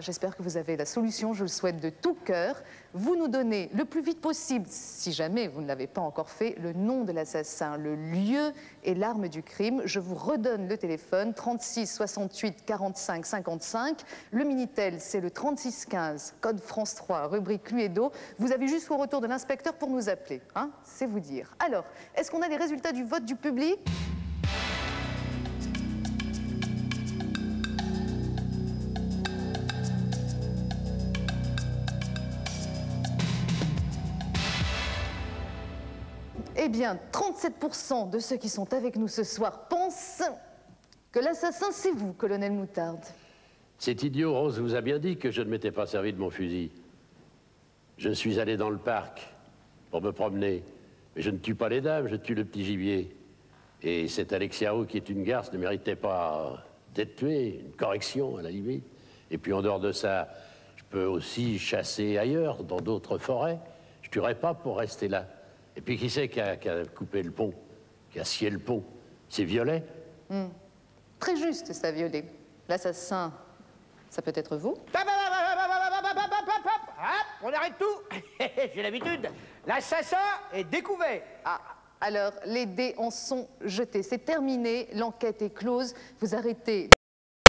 S1: j'espère que vous avez la solution, je le souhaite de tout cœur. Vous nous donnez le plus vite possible, si jamais vous ne l'avez pas encore fait, le nom de l'assassin, le lieu et l'arme du crime. Je vous redonne le téléphone, 36 68 45 55. Le Minitel, c'est le 36 15, code France 3, rubrique Cluedo. Vous avez jusqu'au retour de l'inspecteur pour nous appeler, hein, c'est vous dire. Alors, est-ce qu'on a les résultats du vote du public ? Eh bien, 37% de ceux qui sont avec nous ce soir pensent que l'assassin, c'est vous, colonel Moutarde.
S5: C'est idiot, Rose vous a bien dit que je ne m'étais pas servi de mon fusil. Je suis allé dans le parc pour me promener. Mais je ne tue pas les dames, je tue le petit gibier. Et cette Alexia Roux, qui est une garce, ne méritait pas d'être tuée, une correction à la limite. Et puis en dehors de ça, je peux aussi chasser ailleurs, dans d'autres forêts. Je ne tuerai pas pour rester là. Et puis qui c'est qui a coupé le pont, qui a scié le pont? C'est Violet?
S1: Très juste, ça, Violet. L'assassin, ça peut être vous?
S11: On arrête tout. J'ai l'habitude. L'assassin est découvert.
S1: Ah, alors, les dés en sont jetés. C'est terminé, l'enquête est close. Vous arrêtez